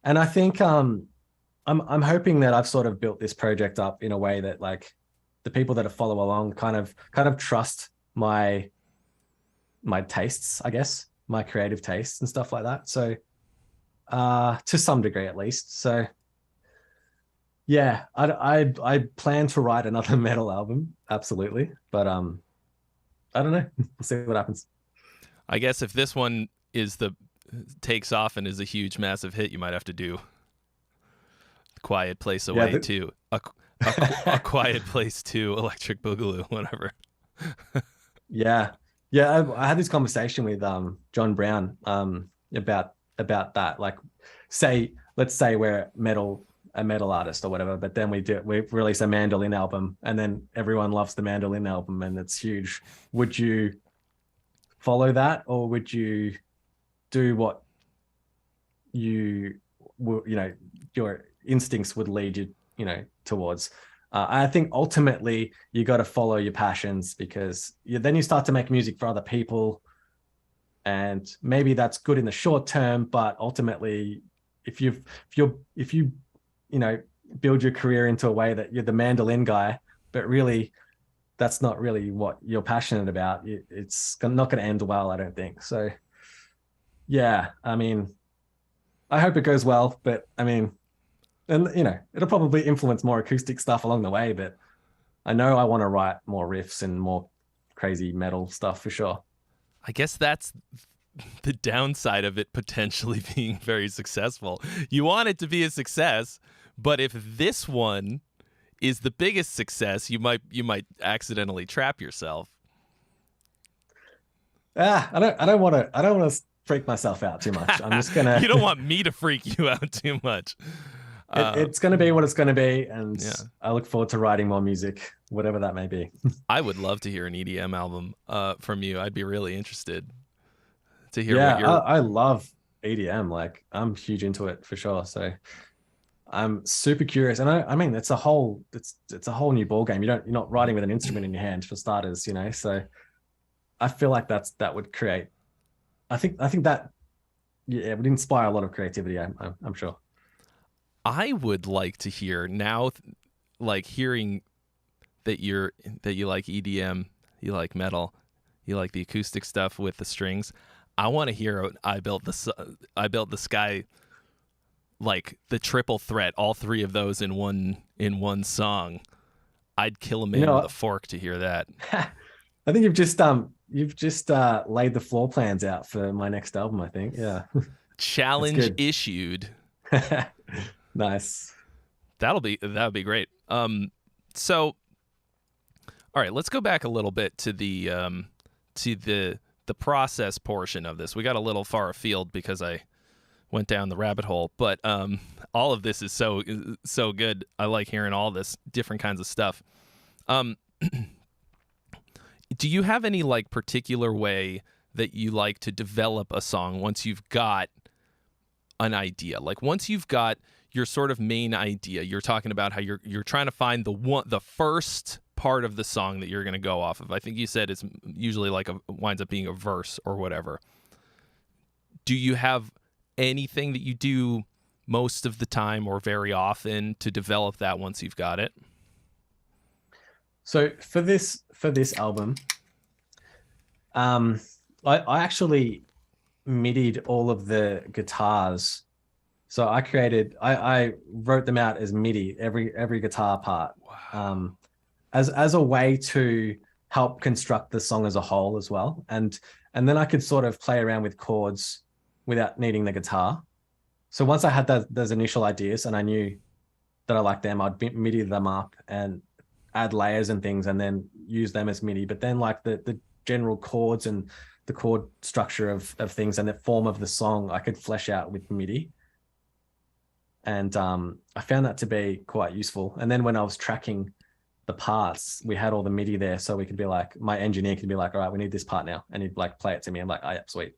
and I think, I'm hoping that I've sort of built this project up in a way that like the people that follow along kind of trust my tastes, I guess, my creative tastes and stuff like that. So to some degree at least. So yeah, I plan to write another metal album, absolutely. But I don't know. We'll see what happens. I guess if this one takes off and is a huge, massive hit, you might have to do Quiet Place Away too. A Quiet Place 2, Electric Boogaloo, whatever. Yeah. I had this conversation with John Brown about that. Like, let's say we're a metal artist or whatever, but then we release a mandolin album, and then everyone loves the mandolin album and it's huge. Would you follow that, or would you do what your instincts would lead you towards? I think ultimately you got to follow your passions, because then you start to make music for other people, and maybe that's good in the short term, but ultimately if you build your career into a way that you're the mandolin guy, but really that's not really what you're passionate about, it's not going to end well, I don't think. So yeah, I mean, I hope it goes well, but I mean, and it'll probably influence more acoustic stuff along the way, but I know I want to write more riffs and more crazy metal stuff for sure. I guess that's the downside of it potentially being very successful. You want it to be a success, but if this one is the biggest success, you might accidentally trap yourself. I don't want to freak myself out too much. I'm just gonna. You don't want me to freak you out too much. It's gonna be what it's gonna be, and yeah. I look forward to writing more music, whatever that may be. I would love to hear an EDM album from you. I'd be really interested to hear Yeah, what you're. I love EDM. Like, I'm huge into it for sure. So I'm super curious, and I mean, it's a whole new ball game. You're not writing with an instrument in your hand for starters, So I feel like that would create. I think that it would inspire a lot of creativity. I'm sure. I would like to hear now, like hearing that you like EDM, you like metal, you like the acoustic stuff with the strings. I want to hear I built the sky, like the triple threat, all three of those in one song. I'd kill a man with a fork to hear that. I think you've just laid the floor plans out for my next album, I think. Yeah. Challenge issued. Nice. That would be great. So all right, let's go back a little bit to the process portion of this. We got a little far afield because I went down the rabbit hole, but all of this is so good. I like hearing all this different kinds of stuff. Do you have any like particular way that you like to develop a song once you've got an idea? Like once you've got your sort of main idea, you're talking about how you're trying to find the first part of the song that you're going to go off of. I think you said it's usually like winds up being a verse or whatever. Do you have anything that you do most of the time or very often to develop that once you've got it? So for this album, I actually midied all of the guitars. So I wrote them out as MIDI, every guitar part. Wow. As a way to help construct the song as a whole as well. And then I could sort of play around with chords without needing the guitar. So once I had those initial ideas and I knew that I liked them, I'd MIDI them up and add layers and things and then use them as MIDI. But then like the general chords and the chord structure of things and the form of the song, I could flesh out with MIDI. And I found that to be quite useful. And then when I was tracking the parts, we had all the MIDI there, so we could be like, my engineer could be like, all right, we need this part now, and he'd like play it to me. I'm like, oh yeah, sweet.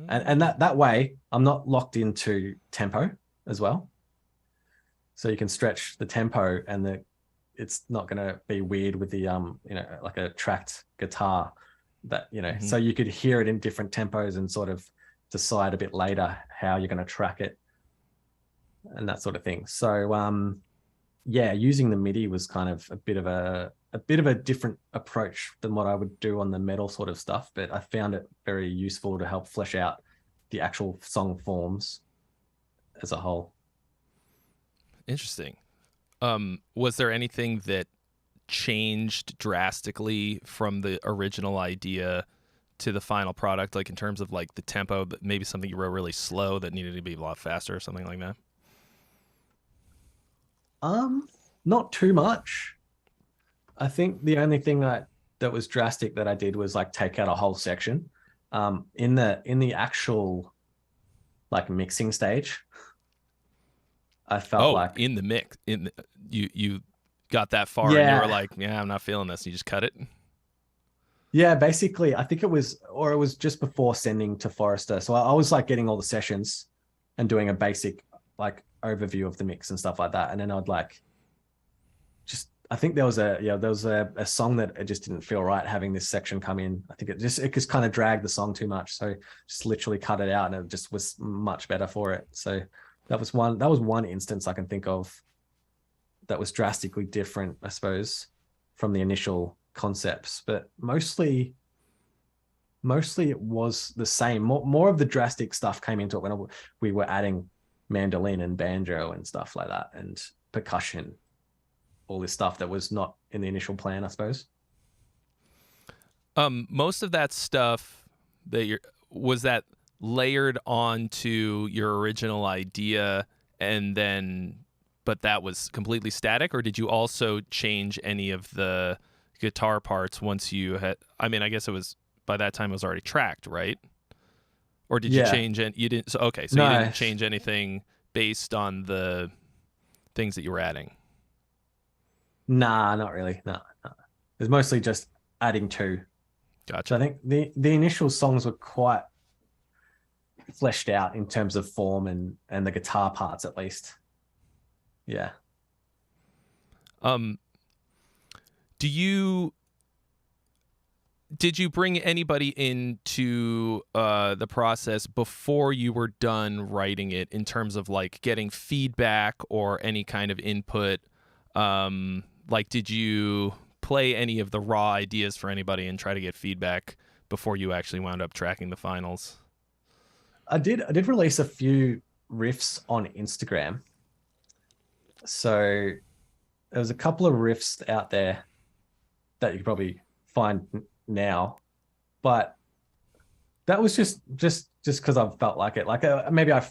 And that way I'm not locked into tempo as well, so you can stretch the tempo and it's not going to be weird with the like a tracked guitar that so you could hear it in different tempos and sort of decide a bit later how you're going to track it and that sort of thing. So yeah, using the MIDI was kind of a bit of a different approach than what I would do on the metal sort of stuff, but I found it very useful to help flesh out the actual song forms as a whole. Interesting. Was there anything that changed drastically from the original idea to the final product, like in terms of like the tempo, but maybe something you wrote really slow that needed to be a lot faster or something like that? Not too much. I think the only thing that was drastic that I did was like take out a whole section. In the actual like mixing stage, I felt like in the mix, you got that far and you were like, yeah, I'm not feeling this. You just cut it. Yeah, basically, I think it was just before sending to Forrester. So I was like getting all the sessions and doing a basic like overview of the mix and stuff like that. And then I'd like I think there was a song that it just didn't feel right having this section come in. I think it just kind of dragged the song too much. So just literally cut it out and it just was much better for it. So that was one instance I can think of that was drastically different, I suppose, from the initial concepts. But mostly mostly it was the same. More of the drastic stuff came into it when we were adding mandolin and banjo and stuff like that, and percussion, all this stuff that was not in the initial plan, I suppose. Most of that stuff was that layered onto your original idea, and then, but that was completely static, or did you also change any of the guitar parts once you had? I mean, I guess it was by that time it was already tracked, right? Or did you change it? You didn't. So okay, so No. you didn't change anything based on the things that you were adding. Nah, not really. No. It was mostly just adding two. Gotcha. So I think the initial songs were quite fleshed out in terms of form and the guitar parts, at least. Yeah. Did you bring anybody into the process before you were done writing it, in terms of like getting feedback or any kind of input? Like, did you play any of the raw ideas for anybody and try to get feedback before you actually wound up tracking the finals? I did release a few riffs on Instagram. So there was a couple of riffs out there that you could probably find now, but that was just because I felt like it. Like maybe I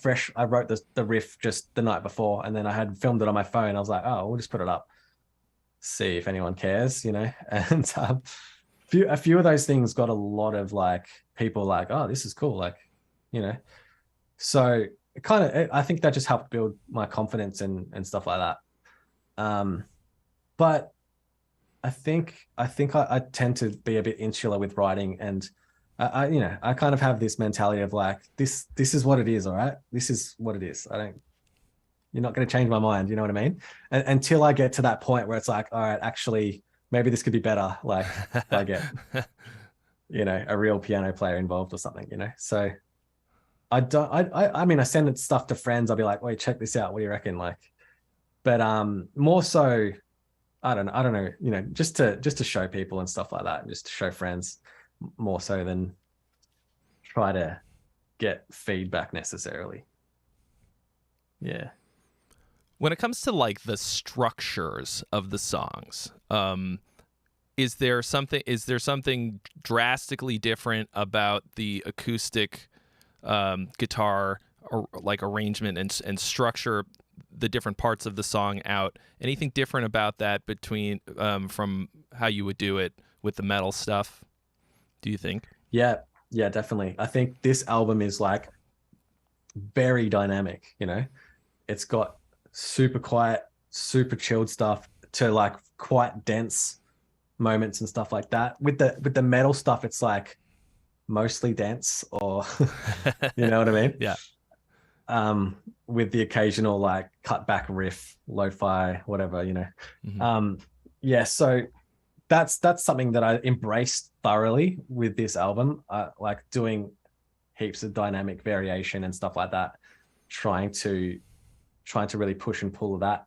wrote the riff just the night before, and then I had filmed it on my phone. I was like, oh, we'll just put it up, see if anyone cares, and a few of those things got a lot of like people like, oh, this is cool, like, so it kind of, I think that just helped build my confidence and stuff like that. But I think I tend to be a bit insular with writing, and I kind of have this mentality of like, this is what it is. All right, this is what it is. You're not going to change my mind. You know what I mean? And until I get to that point where it's like, all right, actually, maybe this could be better. Like, if I get, a real piano player involved or something, So I mean, I send stuff to friends. I'll be like, wait, check this out. What do you reckon? Like, but more so, I don't know, just to show people and stuff like that, just to show friends more so than try to get feedback necessarily. Yeah. When it comes to like the structures of the songs, is there something drastically different about the acoustic guitar, or like arrangement and structure, the different parts of the song out? Anything different about that between from how you would do it with the metal stuff, do you think? Yeah, definitely. I think this album is like very dynamic, It's got super quiet, super chilled stuff to like quite dense moments and stuff like that. With the metal stuff, it's like mostly dense, or you know what I mean? Yeah. With the occasional like cut back riff, lo-fi, whatever, Mm-hmm. Yeah, so that's something that I embraced thoroughly with this album, like doing heaps of dynamic variation and stuff like that, trying to really push and pull that.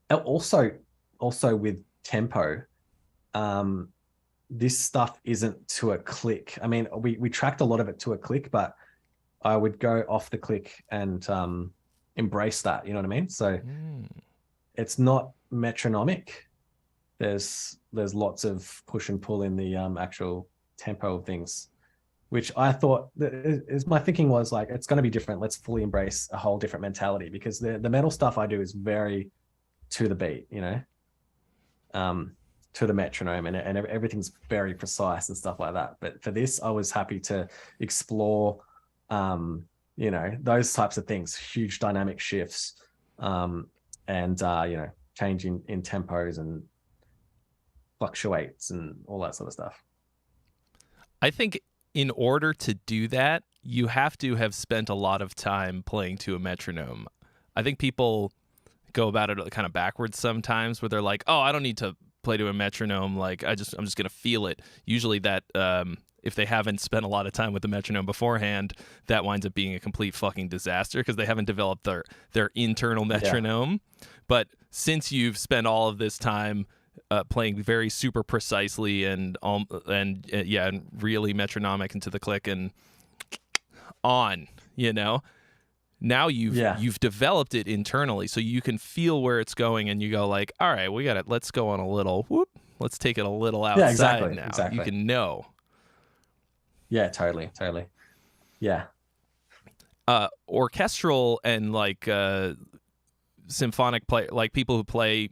Also with tempo, this stuff isn't to a click. I mean, we tracked a lot of it to a click, but I would go off the click and embrace that. You know what I mean? So it's not metronomic. There's lots of push and pull in the actual tempo of things, which I thought is my thinking was like, it's going to be different. Let's fully embrace a whole different mentality, because the metal stuff I do is very to the beat, to the metronome, and everything's very precise and stuff like that. But for this, I was happy to explore, those types of things, huge dynamic shifts, and change in tempos and fluctuates and all that sort of stuff. I think in order to do that, you have to have spent a lot of time playing to a metronome. I think people go about it kind of backwards sometimes, where they're like, oh, I don't need to play to a metronome. Like, I'm just going to feel it. Usually that, if they haven't spent a lot of time with the metronome beforehand, that winds up being a complete fucking disaster, because they haven't developed their internal metronome. Yeah. But since you've spent all of this time playing very super precisely and really metronomic into the click and on, you know. Now you've developed it internally, so you can feel where it's going, and you go like, all right, let's go on a little whoop. Let's take it a little outside now. Exactly. You can know. Yeah, totally. Yeah. Orchestral and like symphonic play, like people who play,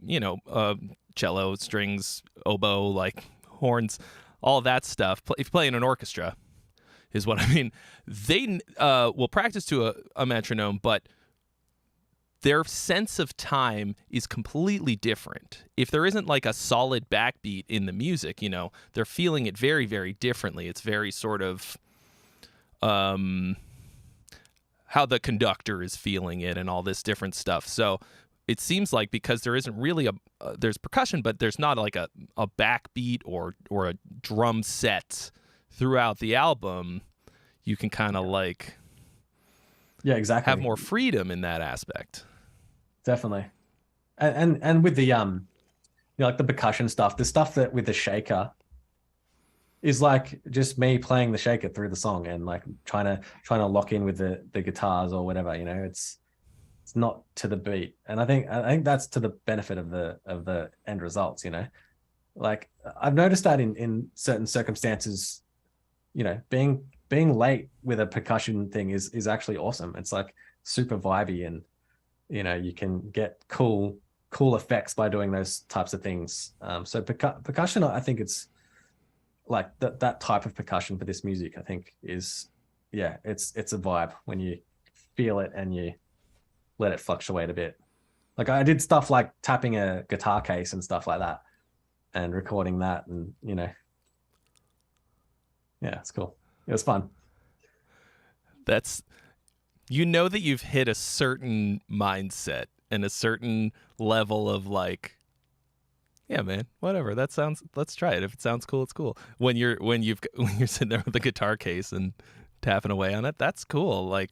cello, strings, oboe, like horns, all that stuff. If you play in an orchestra, is what I mean. They will practice to a metronome, but their sense of time is completely different. If there isn't like a solid backbeat in the music, they're feeling it very, very differently. It's very sort of how the conductor is feeling it and all this different stuff. So it seems like because there isn't really there's percussion, but there's not like a backbeat or a drum set throughout the album, you can kind of like exactly have more freedom in that aspect. Definitely. And with the like the percussion stuff, the stuff that with the shaker is like just me playing the shaker through the song and like trying to lock in with the guitars or whatever, it's not to the beat. And I think that's to the benefit of the end results, like I've noticed that in certain circumstances, being late with a percussion thing is actually awesome. It's like super vibey, and you can get cool effects by doing those types of things. So percussion, I think it's like that type of percussion for this music, I think is, it's a vibe when you feel it and you let it fluctuate a bit. Like I did stuff like tapping a guitar case and stuff like that and recording that, and it's cool. It was fun. That you've hit a certain mindset and a certain level of like, yeah, man, whatever. Let's try it. If it sounds cool, it's cool. When you're sitting there with the guitar case and tapping away on it, that's cool. Like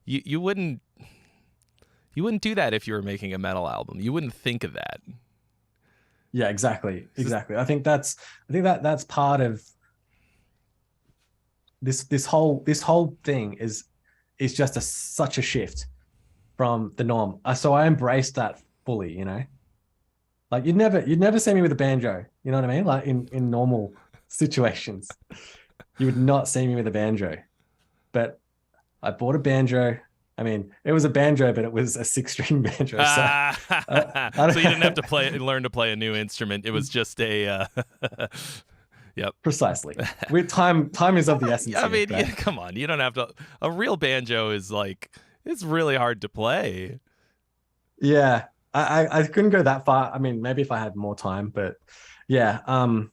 you wouldn't do that if you were making a metal album. You wouldn't think of that. Yeah, exactly. I think that's part of this whole thing is just such a shift from the norm. So I embraced that fully, like you'd never see me with a banjo, you know what I mean? Like in normal situations, you would not see me with a banjo, but I bought a banjo. I mean, it was a banjo, but it was a 6-string banjo. So you didn't have to learn to play a new instrument. It was just a Yep. Precisely. With time is of the essence. I mean, come on. You don't have to. A real banjo is like, it's really hard to play. Yeah. I couldn't go that far. I mean, maybe if I had more time, but yeah. I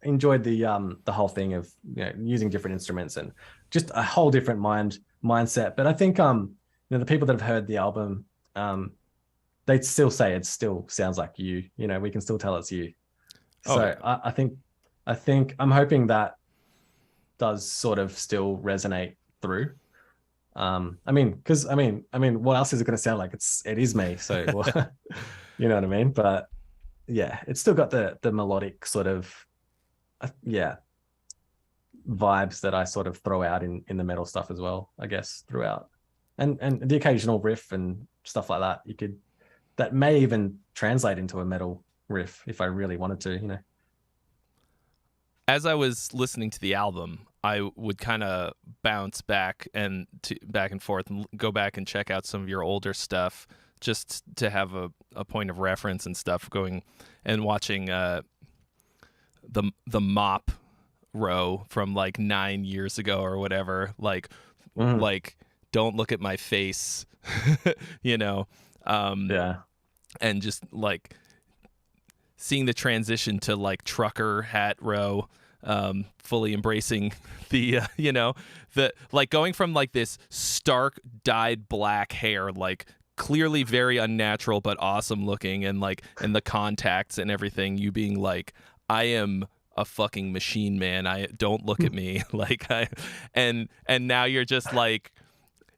enjoyed the whole thing of using different instruments and just a whole different mindset. But I think the people that have heard the album, they'd still say it still sounds like you. We can still tell it's you. So yeah. I think I'm hoping that does sort of still resonate through. I mean, what else is it going to sound like? It is me. So you know what I mean? But yeah, it's still got the melodic sort of vibes that I sort of throw out in the metal stuff as well, I guess, throughout, and the occasional riff and stuff like that. That may even translate into a metal riff if I really wanted to, As I was listening to the album, I would kind of bounce back and forth and go back and check out some of your older stuff just to have a point of reference and stuff, going and watching the Mop row from like 9 years ago or whatever, like don't look at my face, and just like seeing the transition to like trucker hat row, fully embracing the the like going from like this stark dyed black hair, like clearly very unnatural but awesome looking, and the contacts and everything, you being like, I am a fucking machine, man. I don't look at me and now you're just like,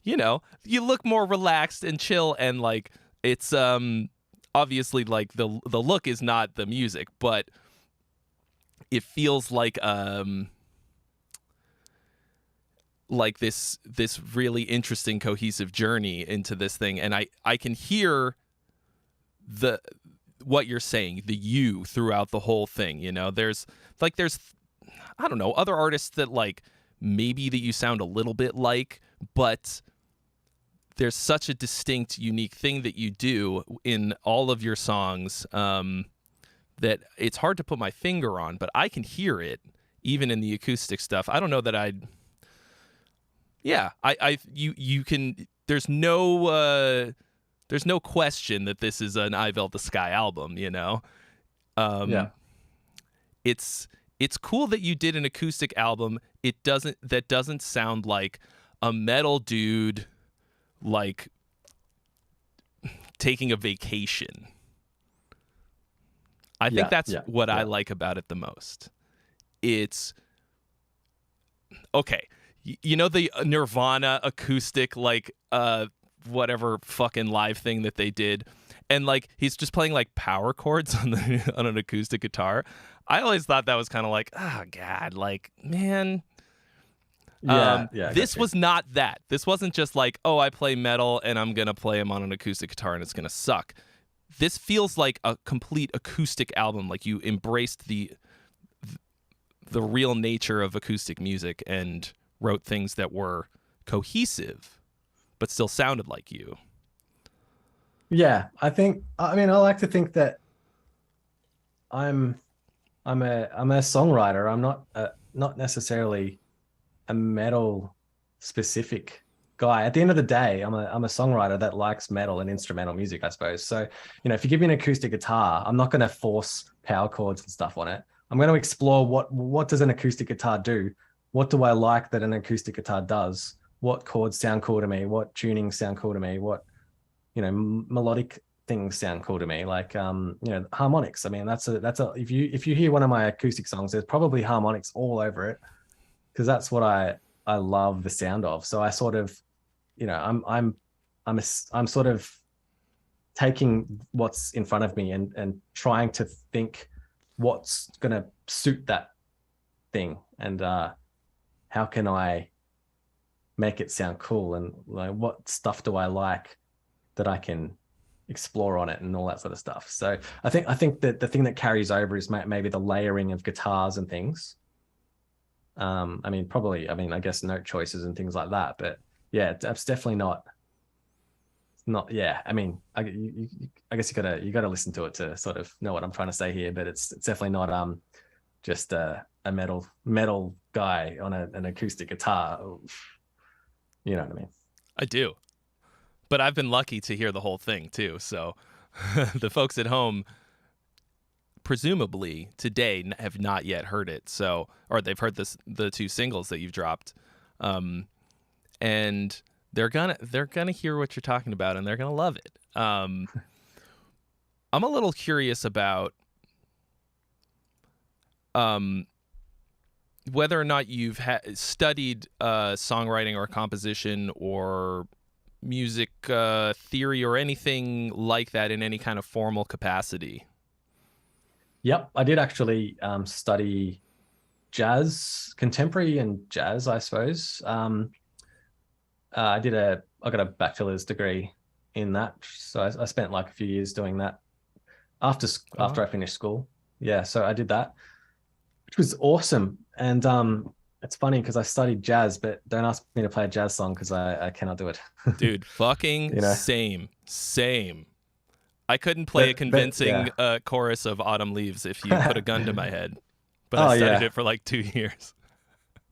you look more relaxed and chill and like It's obviously like the look is not the music, but it feels like this really interesting cohesive journey into this thing, and I can hear what you're saying, the you throughout the whole thing. You know, there's I don't know, other artists that like maybe that you sound a little bit like, but there's such a distinct, unique thing that you do in all of your songs that it's hard to put my finger on, but I can hear it even in the acoustic stuff. I don't know that you can, there's no question that this is an I Felt the Sky album, you know? It's cool that you did an acoustic album. That doesn't sound like a metal dude like taking a vacation. I think that's what I like about it the most. It's okay. You know the Nirvana acoustic like whatever fucking live thing that they did, and like he's just playing like power chords on an acoustic guitar. I always thought that was kind of like, oh god, like man. This was not that. This wasn't just like, oh, I play metal and I'm gonna play him on an acoustic guitar and it's gonna suck. This feels like a complete acoustic album. Like you embraced the real nature of acoustic music and wrote things that were cohesive, but still sounded like you. Yeah, I like to think that I'm a songwriter. I'm not necessarily a metal specific guy. At the end of the day, I'm a songwriter that likes metal and instrumental music, I suppose. So, you know, if you give me an acoustic guitar, I'm not going to force power chords and stuff on it. I'm going to explore what does an acoustic guitar do? What do I like that an acoustic guitar does? What chords sound cool to me? What tunings sound cool to me? What, you know, melodic things sound cool to me? Like, you know, harmonics. I mean, that's a if you hear one of my acoustic songs, there's probably harmonics all over it, because that's what I love the sound of. So I sort of, you know, I'm sort of taking what's in front of me and trying to think what's going to suit that thing, and how can I make it sound cool, and like what stuff do I like that I can explore on it and all that sort of stuff. So I think that the thing that carries over is maybe the layering of guitars and things. I guess note choices and things like that, but yeah, it's definitely not. Yeah, I mean, I guess you gotta listen to it to sort of know what I'm trying to say here, but it's definitely not just a metal guy on an acoustic guitar. You know what I mean? I do, but I've been lucky to hear the whole thing too. So the folks at home, presumably today, have not yet heard it. So, or they've heard the two singles that you've dropped, and they're gonna hear what you're talking about, and they're gonna love it. I'm a little curious about whether or not you've studied songwriting or composition or music theory or anything like that in any kind of formal capacity. Yep, I did actually study jazz, contemporary and jazz, I suppose. I got a bachelor's degree in that, so I spent like a few years doing that after I finished school. Yeah, so I did that, which was awesome. And it's funny because I studied jazz, but don't ask me to play a jazz song because I cannot do it. Dude, fucking same. I couldn't play a convincing chorus of Autumn Leaves if you put a gun to my head, but I studied it for like 2 years.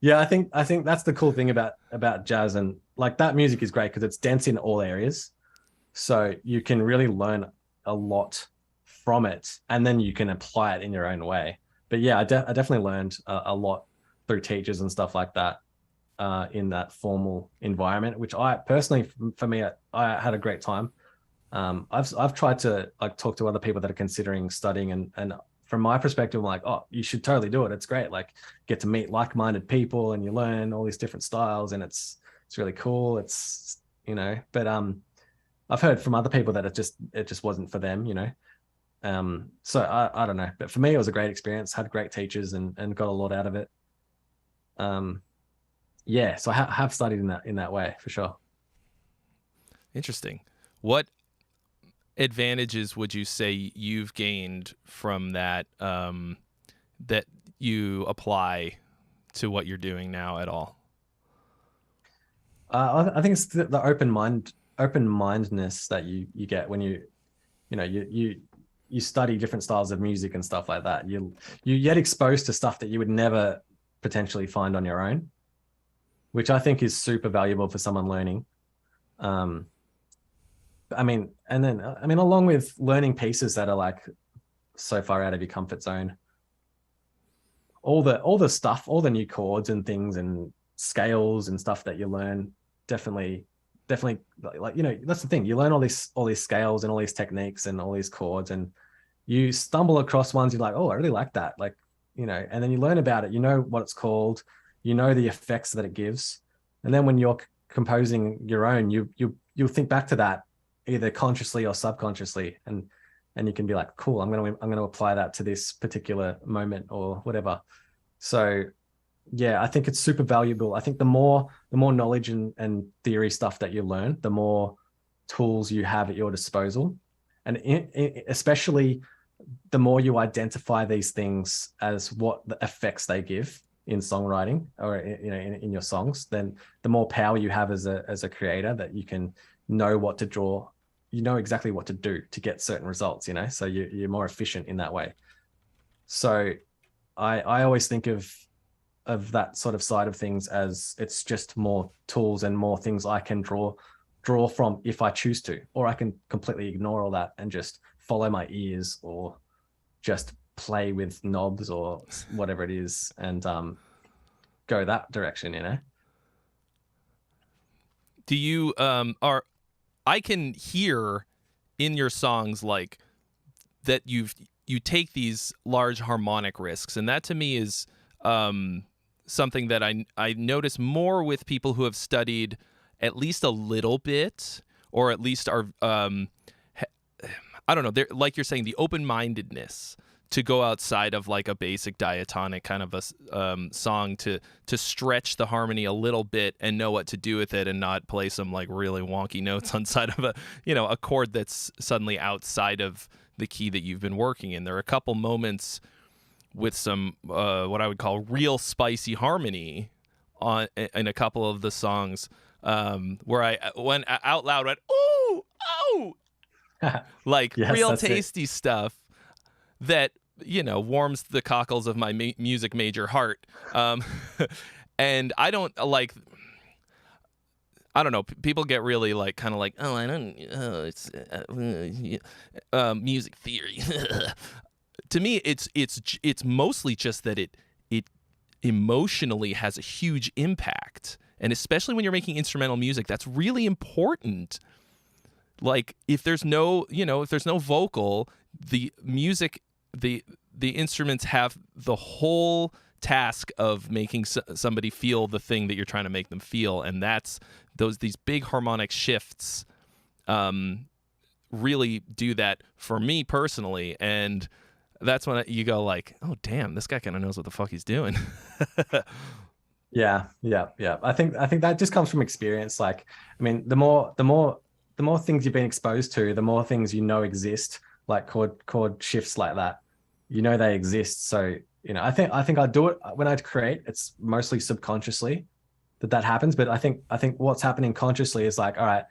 Yeah, I think that's the cool thing about jazz, and like that music is great because it's dense in all areas, so you can really learn a lot from it, and then you can apply it in your own way. But yeah, I definitely learned a lot through teachers and stuff like that in that formal environment, which I personally, for me, I had a great time. I've tried to like talk to other people that are considering studying, and from my perspective, I'm like, oh, you should totally do it. It's great. Like, get to meet like-minded people and you learn all these different styles, and it's really cool. It's, you know, but I've heard from other people that it just wasn't for them, you know. So I don't know, but for me it was a great experience. Had great teachers and got a lot out of it. Yeah, so I have studied in that way for sure. Interesting. What advantages would you say you've gained from that, that you apply to what you're doing now at all? I think it's the open mindedness that you get when you know you study different styles of music and stuff like that. You get exposed to stuff that you would never potentially find on your own, which I think is super valuable for someone learning. I mean, along with learning pieces that are like so far out of your comfort zone, all the stuff, all the new chords and things and scales and stuff that you learn, definitely, like, you know, that's the thing. You learn all these scales and all these techniques and all these chords, and you stumble across ones you're like, oh, I really like that, like, you know, and then you learn about it. You know what it's called. You know the effects that it gives, and then when you're composing your own, you'll think back to that either consciously or subconsciously, and you can be like, cool, I'm going to apply that to this particular moment or whatever. So yeah, I think it's super valuable. I think the more knowledge and theory stuff that you learn, the more tools you have at your disposal, and especially the more you identify these things as what the effects they give in songwriting, or, you know, in your songs, then the more power you have as a creator, that you can know what to draw, you know exactly what to do to get certain results, you know, so you're more efficient in that way. So I always think of that sort of side of things as it's just more tools and more things I can draw from if I choose to, or I can completely ignore all that and just follow my ears, or just play with knobs or whatever it is, and go that direction, you know. Do you I can hear in your songs like that you take these large harmonic risks, and that to me is something that I notice more with people who have studied at least a little bit, or at least are I don't know, they're, like you're saying, the open-mindedness to go outside of like a basic diatonic kind of a song, to stretch the harmony a little bit and know what to do with it, and not play some like really wonky notes on side of a, you know, a chord that's suddenly outside of the key that you've been working in. There are a couple moments with some what I would call real spicy harmony in a couple of the songs, where I went out loud, went ooh, oh, like Yes, real tasty stuff that, you know, warms the cockles of my music major heart. And I don't know, people get really like kind of like, oh, I don't, it's music theory. To me, it's mostly just that it emotionally has a huge impact, and especially when you're making instrumental music, that's really important. Like if there's no vocal, the music, the instruments have the whole task of making somebody feel the thing that you're trying to make them feel, and that's these big harmonic shifts really do that for me personally. And that's when you go like, oh damn, this guy kind of knows what the fuck he's doing. Yeah. I think that just comes from experience. Like, I mean, the more things you've been exposed to, the more things you know exist, like chord shifts like that. You know they exist. So, you know, I think I do it when I create. It's mostly subconsciously that happens. But I think what's happening consciously is like, all right,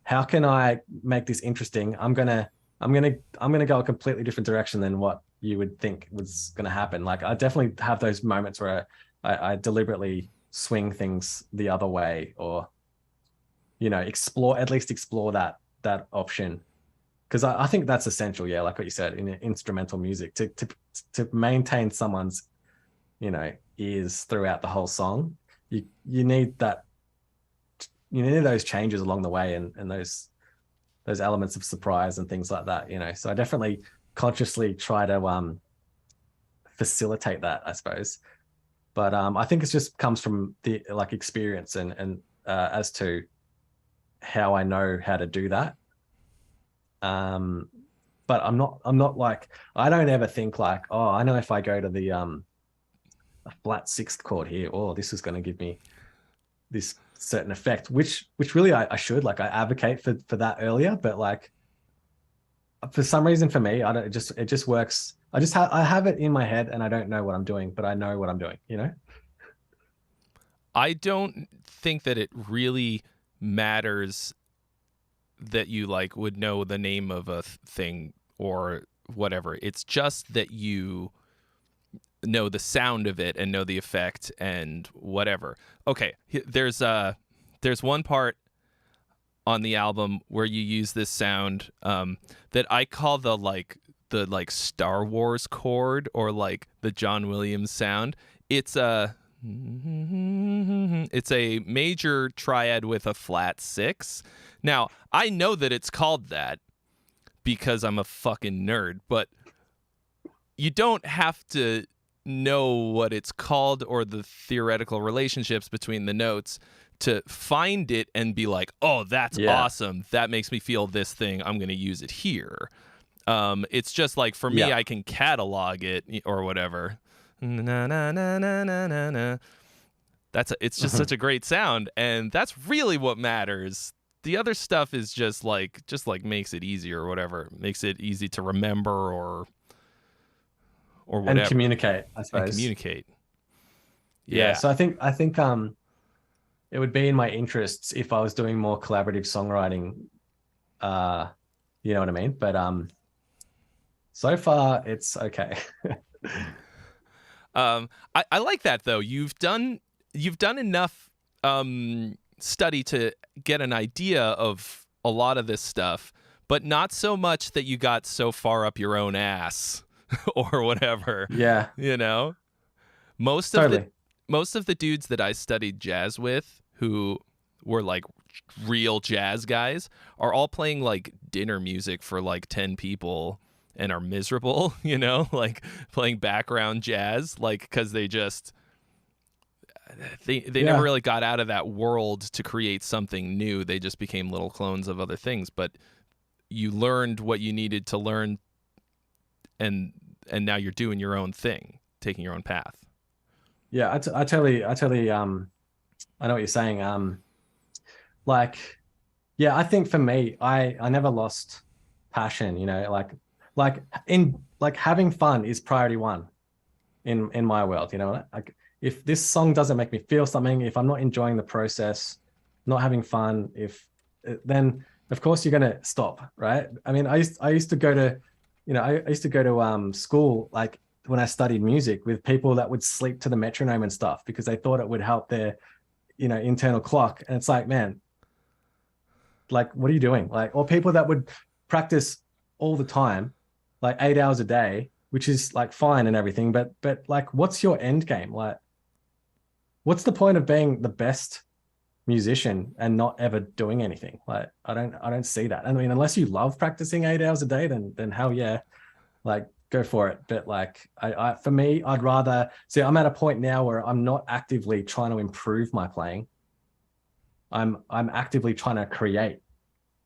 how can I make this interesting? I'm gonna go a completely different direction than what you would think was gonna happen. Like I definitely have those moments where I deliberately swing things the other way, or, you know, explore that option, because I think that's essential. Yeah, like what you said, in instrumental music, to maintain someone's, you know, ears throughout the whole song, you need that. You need those changes along the way, and those elements of surprise and things like that, you know. So I definitely consciously try to facilitate that, I suppose. But I think it just comes from the like experience and as to how I know how to do that. But I'm not like, I don't ever think like, oh, I know if I go to the a flat sixth chord here, oh, this is going to give me this certain effect, which really I should, like, I advocate for that earlier, but like for some reason for me, I don't, it just works. I have it in my head and I don't know what I'm doing, but I know what I'm doing, you know? I don't think that it really matters that you like would know the name of a thing or whatever. It's just that you know the sound of it and know the effect and whatever. Okay, there's one part on the album where you use this sound that I call the Star Wars chord, or like the John Williams sound. It's a major triad with a flat six. Now, I know that it's called that because I'm a fucking nerd, but you don't have to know what it's called or the theoretical relationships between the notes to find it and be like, oh, that's awesome. That makes me feel this thing. I'm going to use it here. It's just like, for me, I can catalog it or whatever. Na, na, na, na, na, na, na. It's just such a great sound, and that's really what matters. The other stuff is just like makes it easier or whatever. Makes it easy to remember or whatever. And communicate, I suppose. And communicate. Yeah. So I think it would be in my interests if I was doing more collaborative songwriting. You know what I mean? But so far it's okay. I like that though. You've done enough study to get an idea of a lot of this stuff, but not so much that you got so far up your own ass or whatever. Yeah. You know? Most of the dudes that I studied jazz with, who were like real jazz guys, are all playing like dinner music for like 10 people and are miserable, you know, like playing background jazz, like, because they never really got out of that world to create something new. They just became little clones of other things. But you learned what you needed to learn, and now you're doing your own thing, taking your own path. Yeah, I totally I know what you're saying. Like, yeah, I think for me, I never lost passion, you know, like having fun is priority one in my world, you know. Like, if this song doesn't make me feel something, if I'm not enjoying the process, not having fun, then of course you're gonna stop, right? I mean, I used to go to, you know, I used to go to school, like when I studied music, with people that would sleep to the metronome and stuff because they thought it would help their, you know, internal clock. And it's like, man, like, what are you doing? Like, or people that would practice all the time, like 8 hours a day, which is like fine and everything, but like, what's your end game? Like, what's the point of being the best musician and not ever doing anything? Like, I don't see that. I mean, unless you love practicing 8 hours a day, then hell yeah, like, go for it. But like, for me, I'd rather see, I'm at a point now where I'm not actively trying to improve my playing. I'm actively trying to create.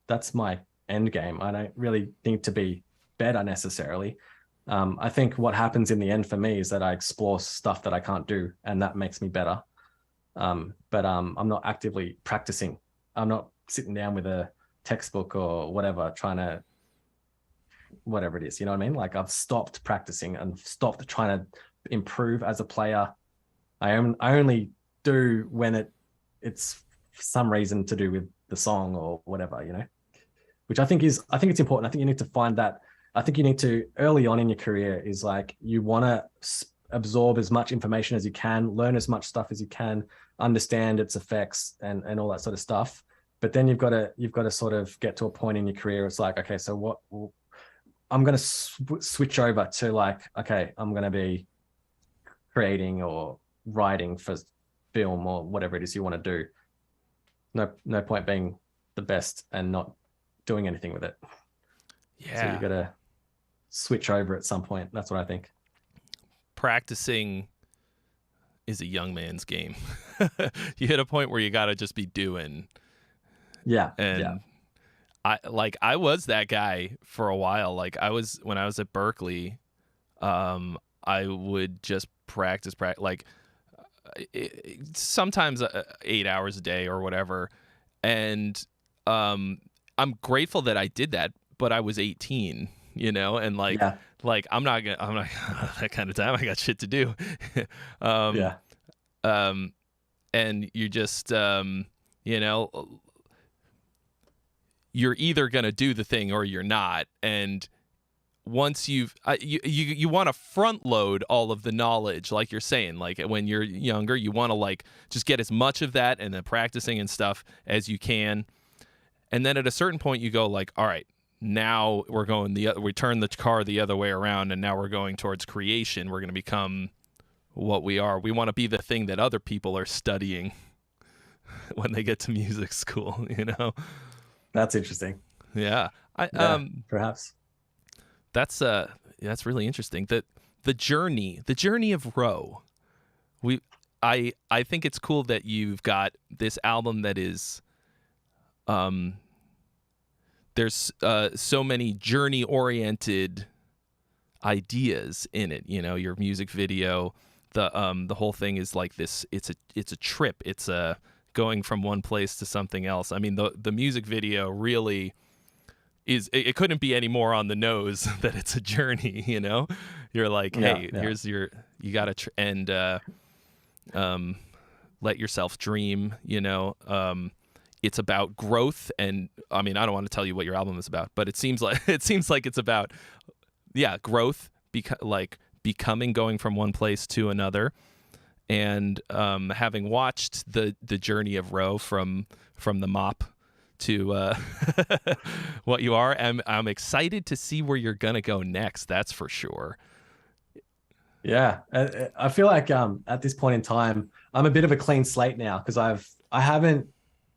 That's my end game. I don't really need to be better necessarily. I think what happens in the end for me is that I explore stuff that I can't do, and that makes me better. But I'm not actively practicing. I'm not sitting down with a textbook or whatever, trying to, whatever it is, you know what I mean? Like, I've stopped practicing and stopped trying to improve as a player. I only do when it's for some reason to do with the song or whatever, you know, which I think it's important. I think you need to find that. I think you need to, early on in your career, is like, you want to absorb as much information as you can, learn as much stuff as you can, understand its effects and all that sort of stuff. But then you've got to sort of get to a point in your career. It's like, okay, so what I'm going to switch over to, like, okay, I'm going to be creating or writing for film or whatever it is you want to do. No point being the best and not doing anything with it. Yeah. So you got to switch over at some point. That's what I think. Practicing is a young man's game. You hit a point where you got to just be doing Yeah. And I was that guy for a while. Like when I was at Berkeley, I would just practice like sometimes 8 hours a day or whatever. And I'm grateful that I did that, but I was 18, and like I'm not that kind of time. I got shit to do. Yeah. And you just you're either going to do the thing or you're not. And once you want to front load all of the knowledge, like you're saying, like when you're younger, you want to like just get as much of that and then practicing and stuff as you can. And then at a certain point you go like, all right, now we turn the car the other way around, and now we're going towards creation. We're going to become what we are. We want to be the thing that other people are studying when they get to music school, That's interesting. Yeah. Perhaps. That's really interesting. The journey of Roe. I think it's cool that you've got this album that is there's so many journey oriented ideas in it. Your music video, the whole thing is like this. It's a trip. It's a going from one place to something else. I mean, the music video really is. It couldn't be any more on the nose that it's a journey. You're like, hey, here's you gotta let yourself dream. It's about growth, and I mean, I don't want to tell you what your album is about, but it seems like it's about growth, becoming, going from one place to another. And having watched the journey of Roe from the mop to what you are, I'm excited to see where you're gonna go next. That's for sure. Yeah, I feel like at this point in time, I'm a bit of a clean slate now, because I haven't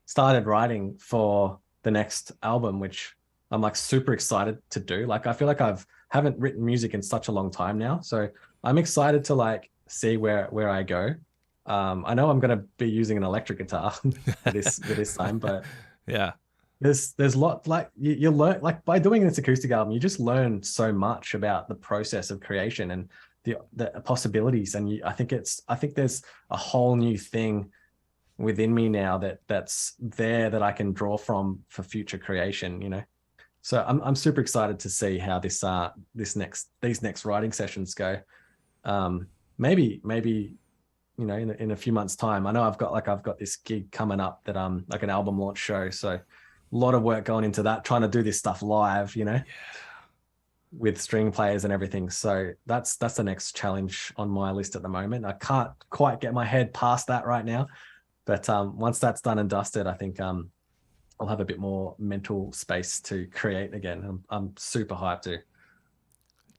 started writing for the next album, which I'm like super excited to do. Like I feel like haven't written music in such a long time now, so I'm excited to like see where I go. I know I'm gonna be using an electric guitar for this time, but yeah, there's a lot, like you learn, like by doing this acoustic album, you just learn so much about the process of creation and the possibilities. And I think there's a whole new thing within me now that's there that I can draw from for future creation. So I'm super excited to see how these next writing sessions go. Maybe in a few months' time. I know I've got this gig coming up that like an album launch show. So a lot of work going into that, trying to do this stuff live, with string players and everything. So that's the next challenge on my list at the moment. I can't quite get my head past that right now, but once that's done and dusted, I think I'll have a bit more mental space to create again. I'm super hyped to.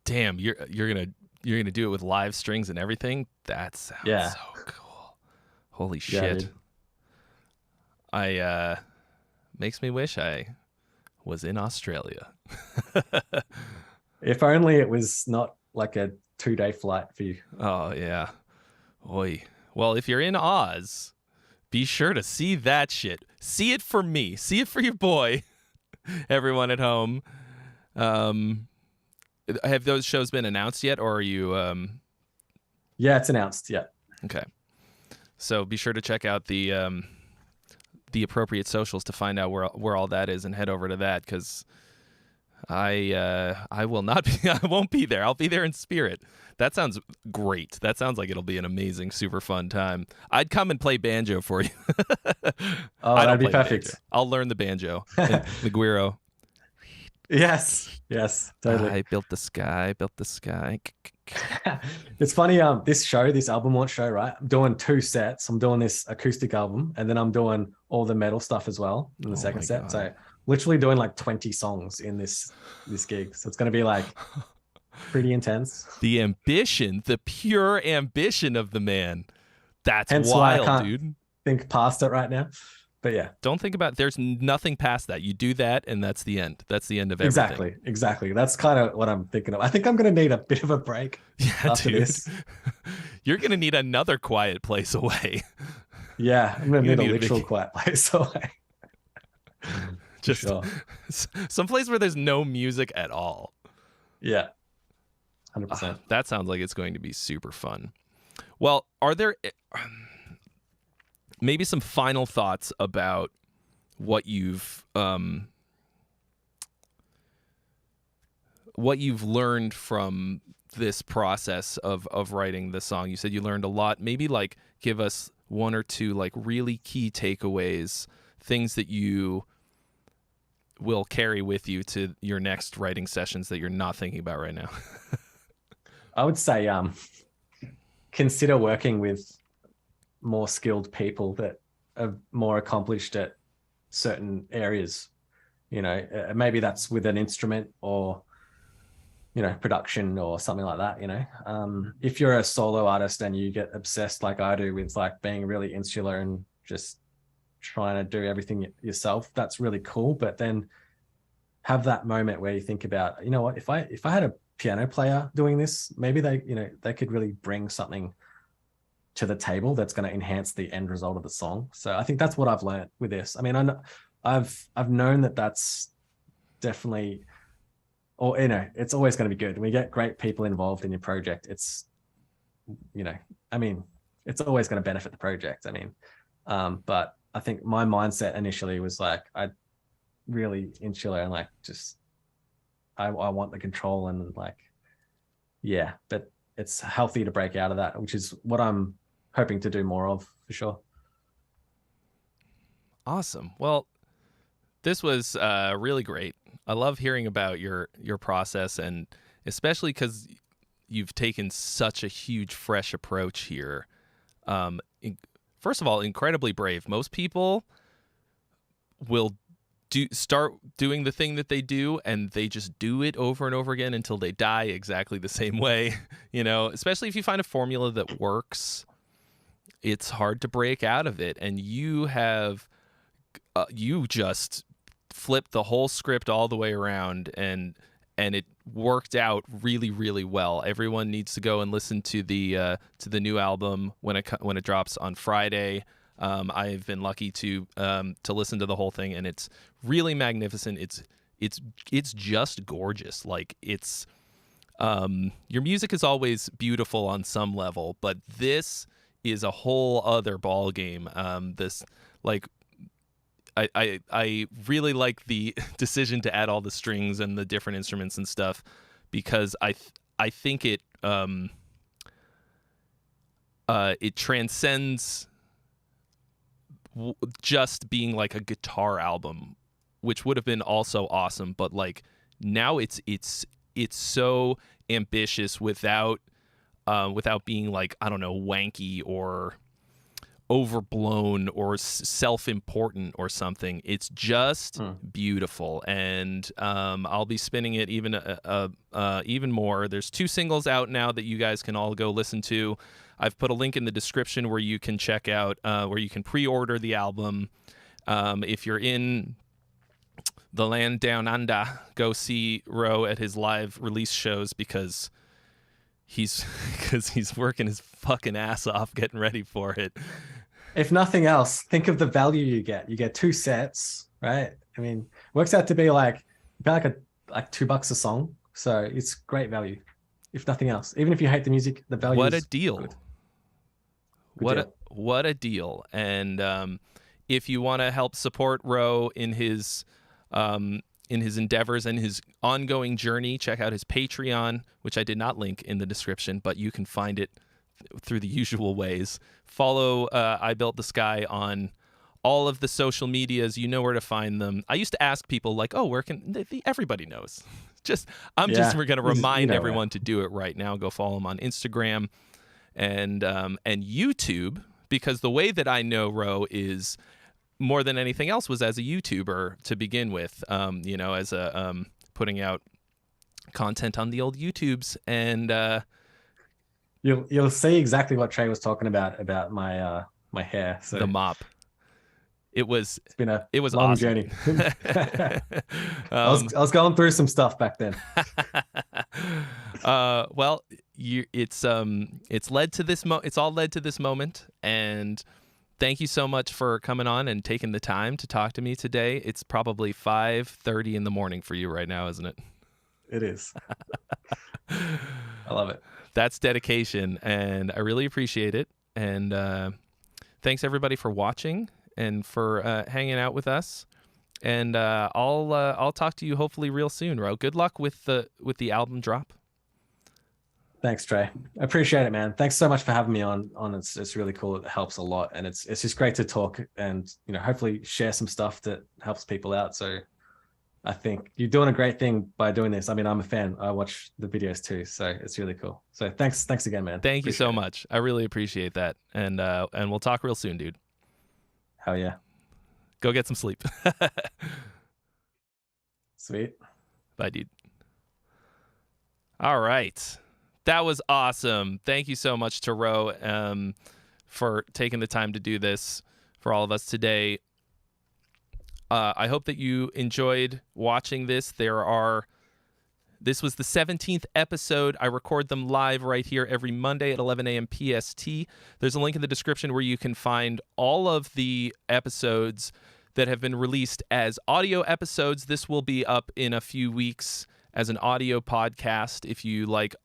Damn, you're gonna do it with live strings and everything? That sounds so cool. Holy shit. I makes me wish I was in Australia. If only it was not like a 2-day flight for you. Oh yeah. Oi. Well, if you're in Oz, be sure to see that shit. See it for me. See it for your boy. Everyone at home. Have those shows been announced yet, or are you Yeah, it's announced. Yeah. Okay. So be sure to check out the appropriate socials to find out where all that is, and head over to that, because I will not be. I won't be there. I'll be there in spirit. That sounds great. That sounds like it'll be an amazing, super fun time. I'd come and play banjo for you. Oh, that'd be perfect. Banjo. I'll learn the banjo. And the guiro. Yes, totally. I built the sky. It's funny. This album launch show, right? I'm doing 2 sets. I'm doing this acoustic album, and then I'm doing all the metal stuff as well in the second set. God. So literally doing like 20 songs in this gig. So it's going to be like pretty intense. The ambition, the pure ambition of the man. That's Hence wild, why I can't dude. think past it right now. But yeah. Don't think about it. There's nothing past that. You do that, and that's the end. That's the end of everything. Exactly. That's kind of what I'm thinking of. I think I'm going to need a bit of a break after this. You're going to need another quiet place away. Yeah, I'm going to need a literal quiet place away. Just sure. some place where there's no music at all. Yeah, 100%. That sounds like it's going to be super fun. Well, are there maybe some final thoughts about what you've learned from this process of writing the song? You said you learned a lot. Maybe like give us one or two like really key takeaways, things that you will carry with you to your next writing sessions that you're not thinking about right now. I would say consider working with more skilled people that are more accomplished at certain areas. You know, maybe that's with an instrument or, you know, production or something like that. You know, if you're a solo artist and you get obsessed like I do with like being really insular and just trying to do everything yourself, that's really cool. But then have that moment where you think about, you know what, if I had a piano player doing this, maybe they could really bring something to the table that's going to enhance the end result of the song. So I think that's what I've learned with this. I mean, I've known that that's definitely, or, you know, it's always going to be good when you get great people involved in your project. It's, you know, I mean, it's always going to benefit the project. I mean, but I think my mindset initially was like, I really insular and like, just, I want the control and like, yeah, but it's healthy to break out of that, which is what I'm hoping to do more of for sure. Awesome. Well, this was really great. I love hearing about your process, and especially because you've taken such a huge, fresh approach here. First of all, incredibly brave. Most people will start doing the thing that they do, and they just do it over and over again until they die exactly the same way. You know, especially if you find a formula that works, it's hard to break out of it. And you have, you just flipped the whole script all the way around, and it worked out really, really well. Everyone needs to go and listen to the new album when it drops on Friday. I've been lucky to listen to the whole thing, and it's really magnificent. It's just gorgeous. Like, it's your music is always beautiful on some level, but this is a whole other ball game. This, like, I really like the decision to add all the strings and the different instruments and stuff, because I think it transcends just being like a guitar album, which would have been also awesome, but like now it's so ambitious without being like, I don't know, wanky or overblown or self-important or something. It's just beautiful, and I'll be spinning it even more. There's 2 singles out now that you guys can all go listen to. I've put a link in the description where you can check out, where you can pre-order the album. If you're in the land down under, go see Ro at his live release shows, because he's working his fucking ass off getting ready for it. If nothing else, think of the value you get. You get 2 sets, right? I mean, works out to be like $2 a song. So it's great value. If nothing else, even if you hate the music, the value. What is a deal! Good. What a deal! And if you want to help support Ro in his endeavors and his ongoing journey, check out his Patreon, which I did not link in the description, but you can find it through the usual ways. Follow I Built the Sky on all of the social medias. You know where to find them. I used to ask people like, oh, where can everybody knows. We're going to remind everyone to do it right now. Go follow them on Instagram and YouTube, because the way that I know Ro is, more than anything else, was as a YouTuber to begin with, as a putting out content on the old YouTubes. And you'll see exactly what Trey was talking about my my hair. So the mop. It's been a long awesome. journey. I was going through some stuff back then. Well, it's led to this it's all led to this moment, and thank you so much for coming on and taking the time to talk to me today. It's probably 5:30 in the morning for you right now, isn't it? It is. I love it. That's dedication, and I really appreciate it. And thanks everybody for watching and for hanging out with us. And I'll talk to you hopefully real soon, Ro. Good luck with the album drop. Thanks, Trey. I appreciate it, man. Thanks so much for having me on. It's really cool. It helps a lot, and it's just great to talk and hopefully share some stuff that helps people out. So I think you're doing a great thing by doing this. I mean, I'm a fan. I watch the videos too, so it's really cool. So thanks again, man. Thank you so much. I really appreciate that, and we'll talk real soon, dude. Hell yeah. Go get some sleep. Sweet. Bye, dude. All right. That was awesome. Thank you so much to Ro for taking the time to do this for all of us today. I hope that you enjoyed watching this. This was the 17th episode. I record them live right here every Monday at 11 a.m. PST. There's a link in the description where you can find all of the episodes that have been released as audio episodes. This will be up in a few weeks as an audio podcast. If you like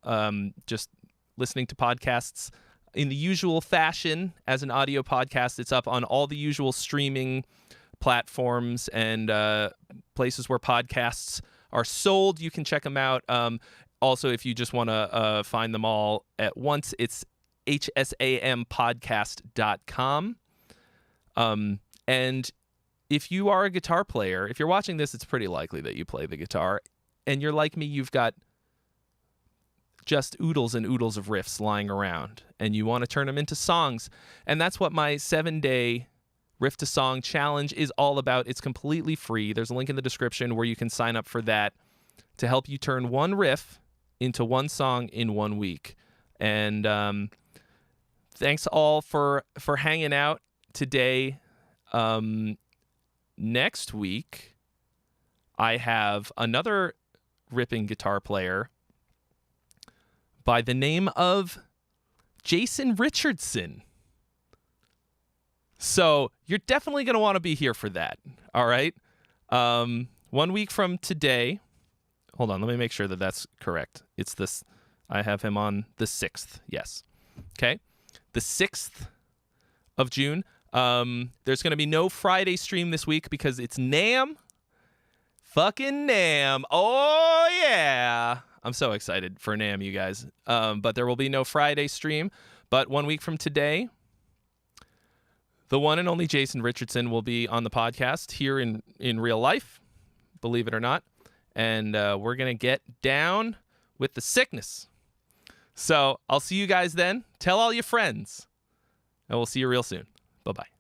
just listening to podcasts in the usual fashion as an audio podcast, it's up on all the usual streaming platforms and places where podcasts are sold. You can check them out. Also, if you just want to find them all at once, it's hsampodcast.com. And if you are a guitar player, if you're watching this, it's pretty likely that you play the guitar. And you're like me, you've got just oodles and oodles of riffs lying around, and you want to turn them into songs. And that's what my 7-day Riff to Song Challenge is all about. It's completely free. There's a link in the description where you can sign up for that to help you turn one riff into one song in 1 week. And thanks all for hanging out today. Next week, I have another ripping guitar player by the name of Jason Richardson. So you're definitely going to want to be here for that. All right. 1 week from today. Hold on. Let me make sure that that's correct. It's this. I have him on the 6th. Yes. Okay. The 6th of June. There's going to be no Friday stream this week because it's NAMM. Fucking NAMM. Oh, yeah. I'm so excited for NAMM, you guys. But there will be no Friday stream. But 1 week from today, the one and only Jason Richardson will be on the podcast here in real life, believe it or not. And we're going to get down with the sickness. So I'll see you guys then. Tell all your friends. And we'll see you real soon. Bye-bye.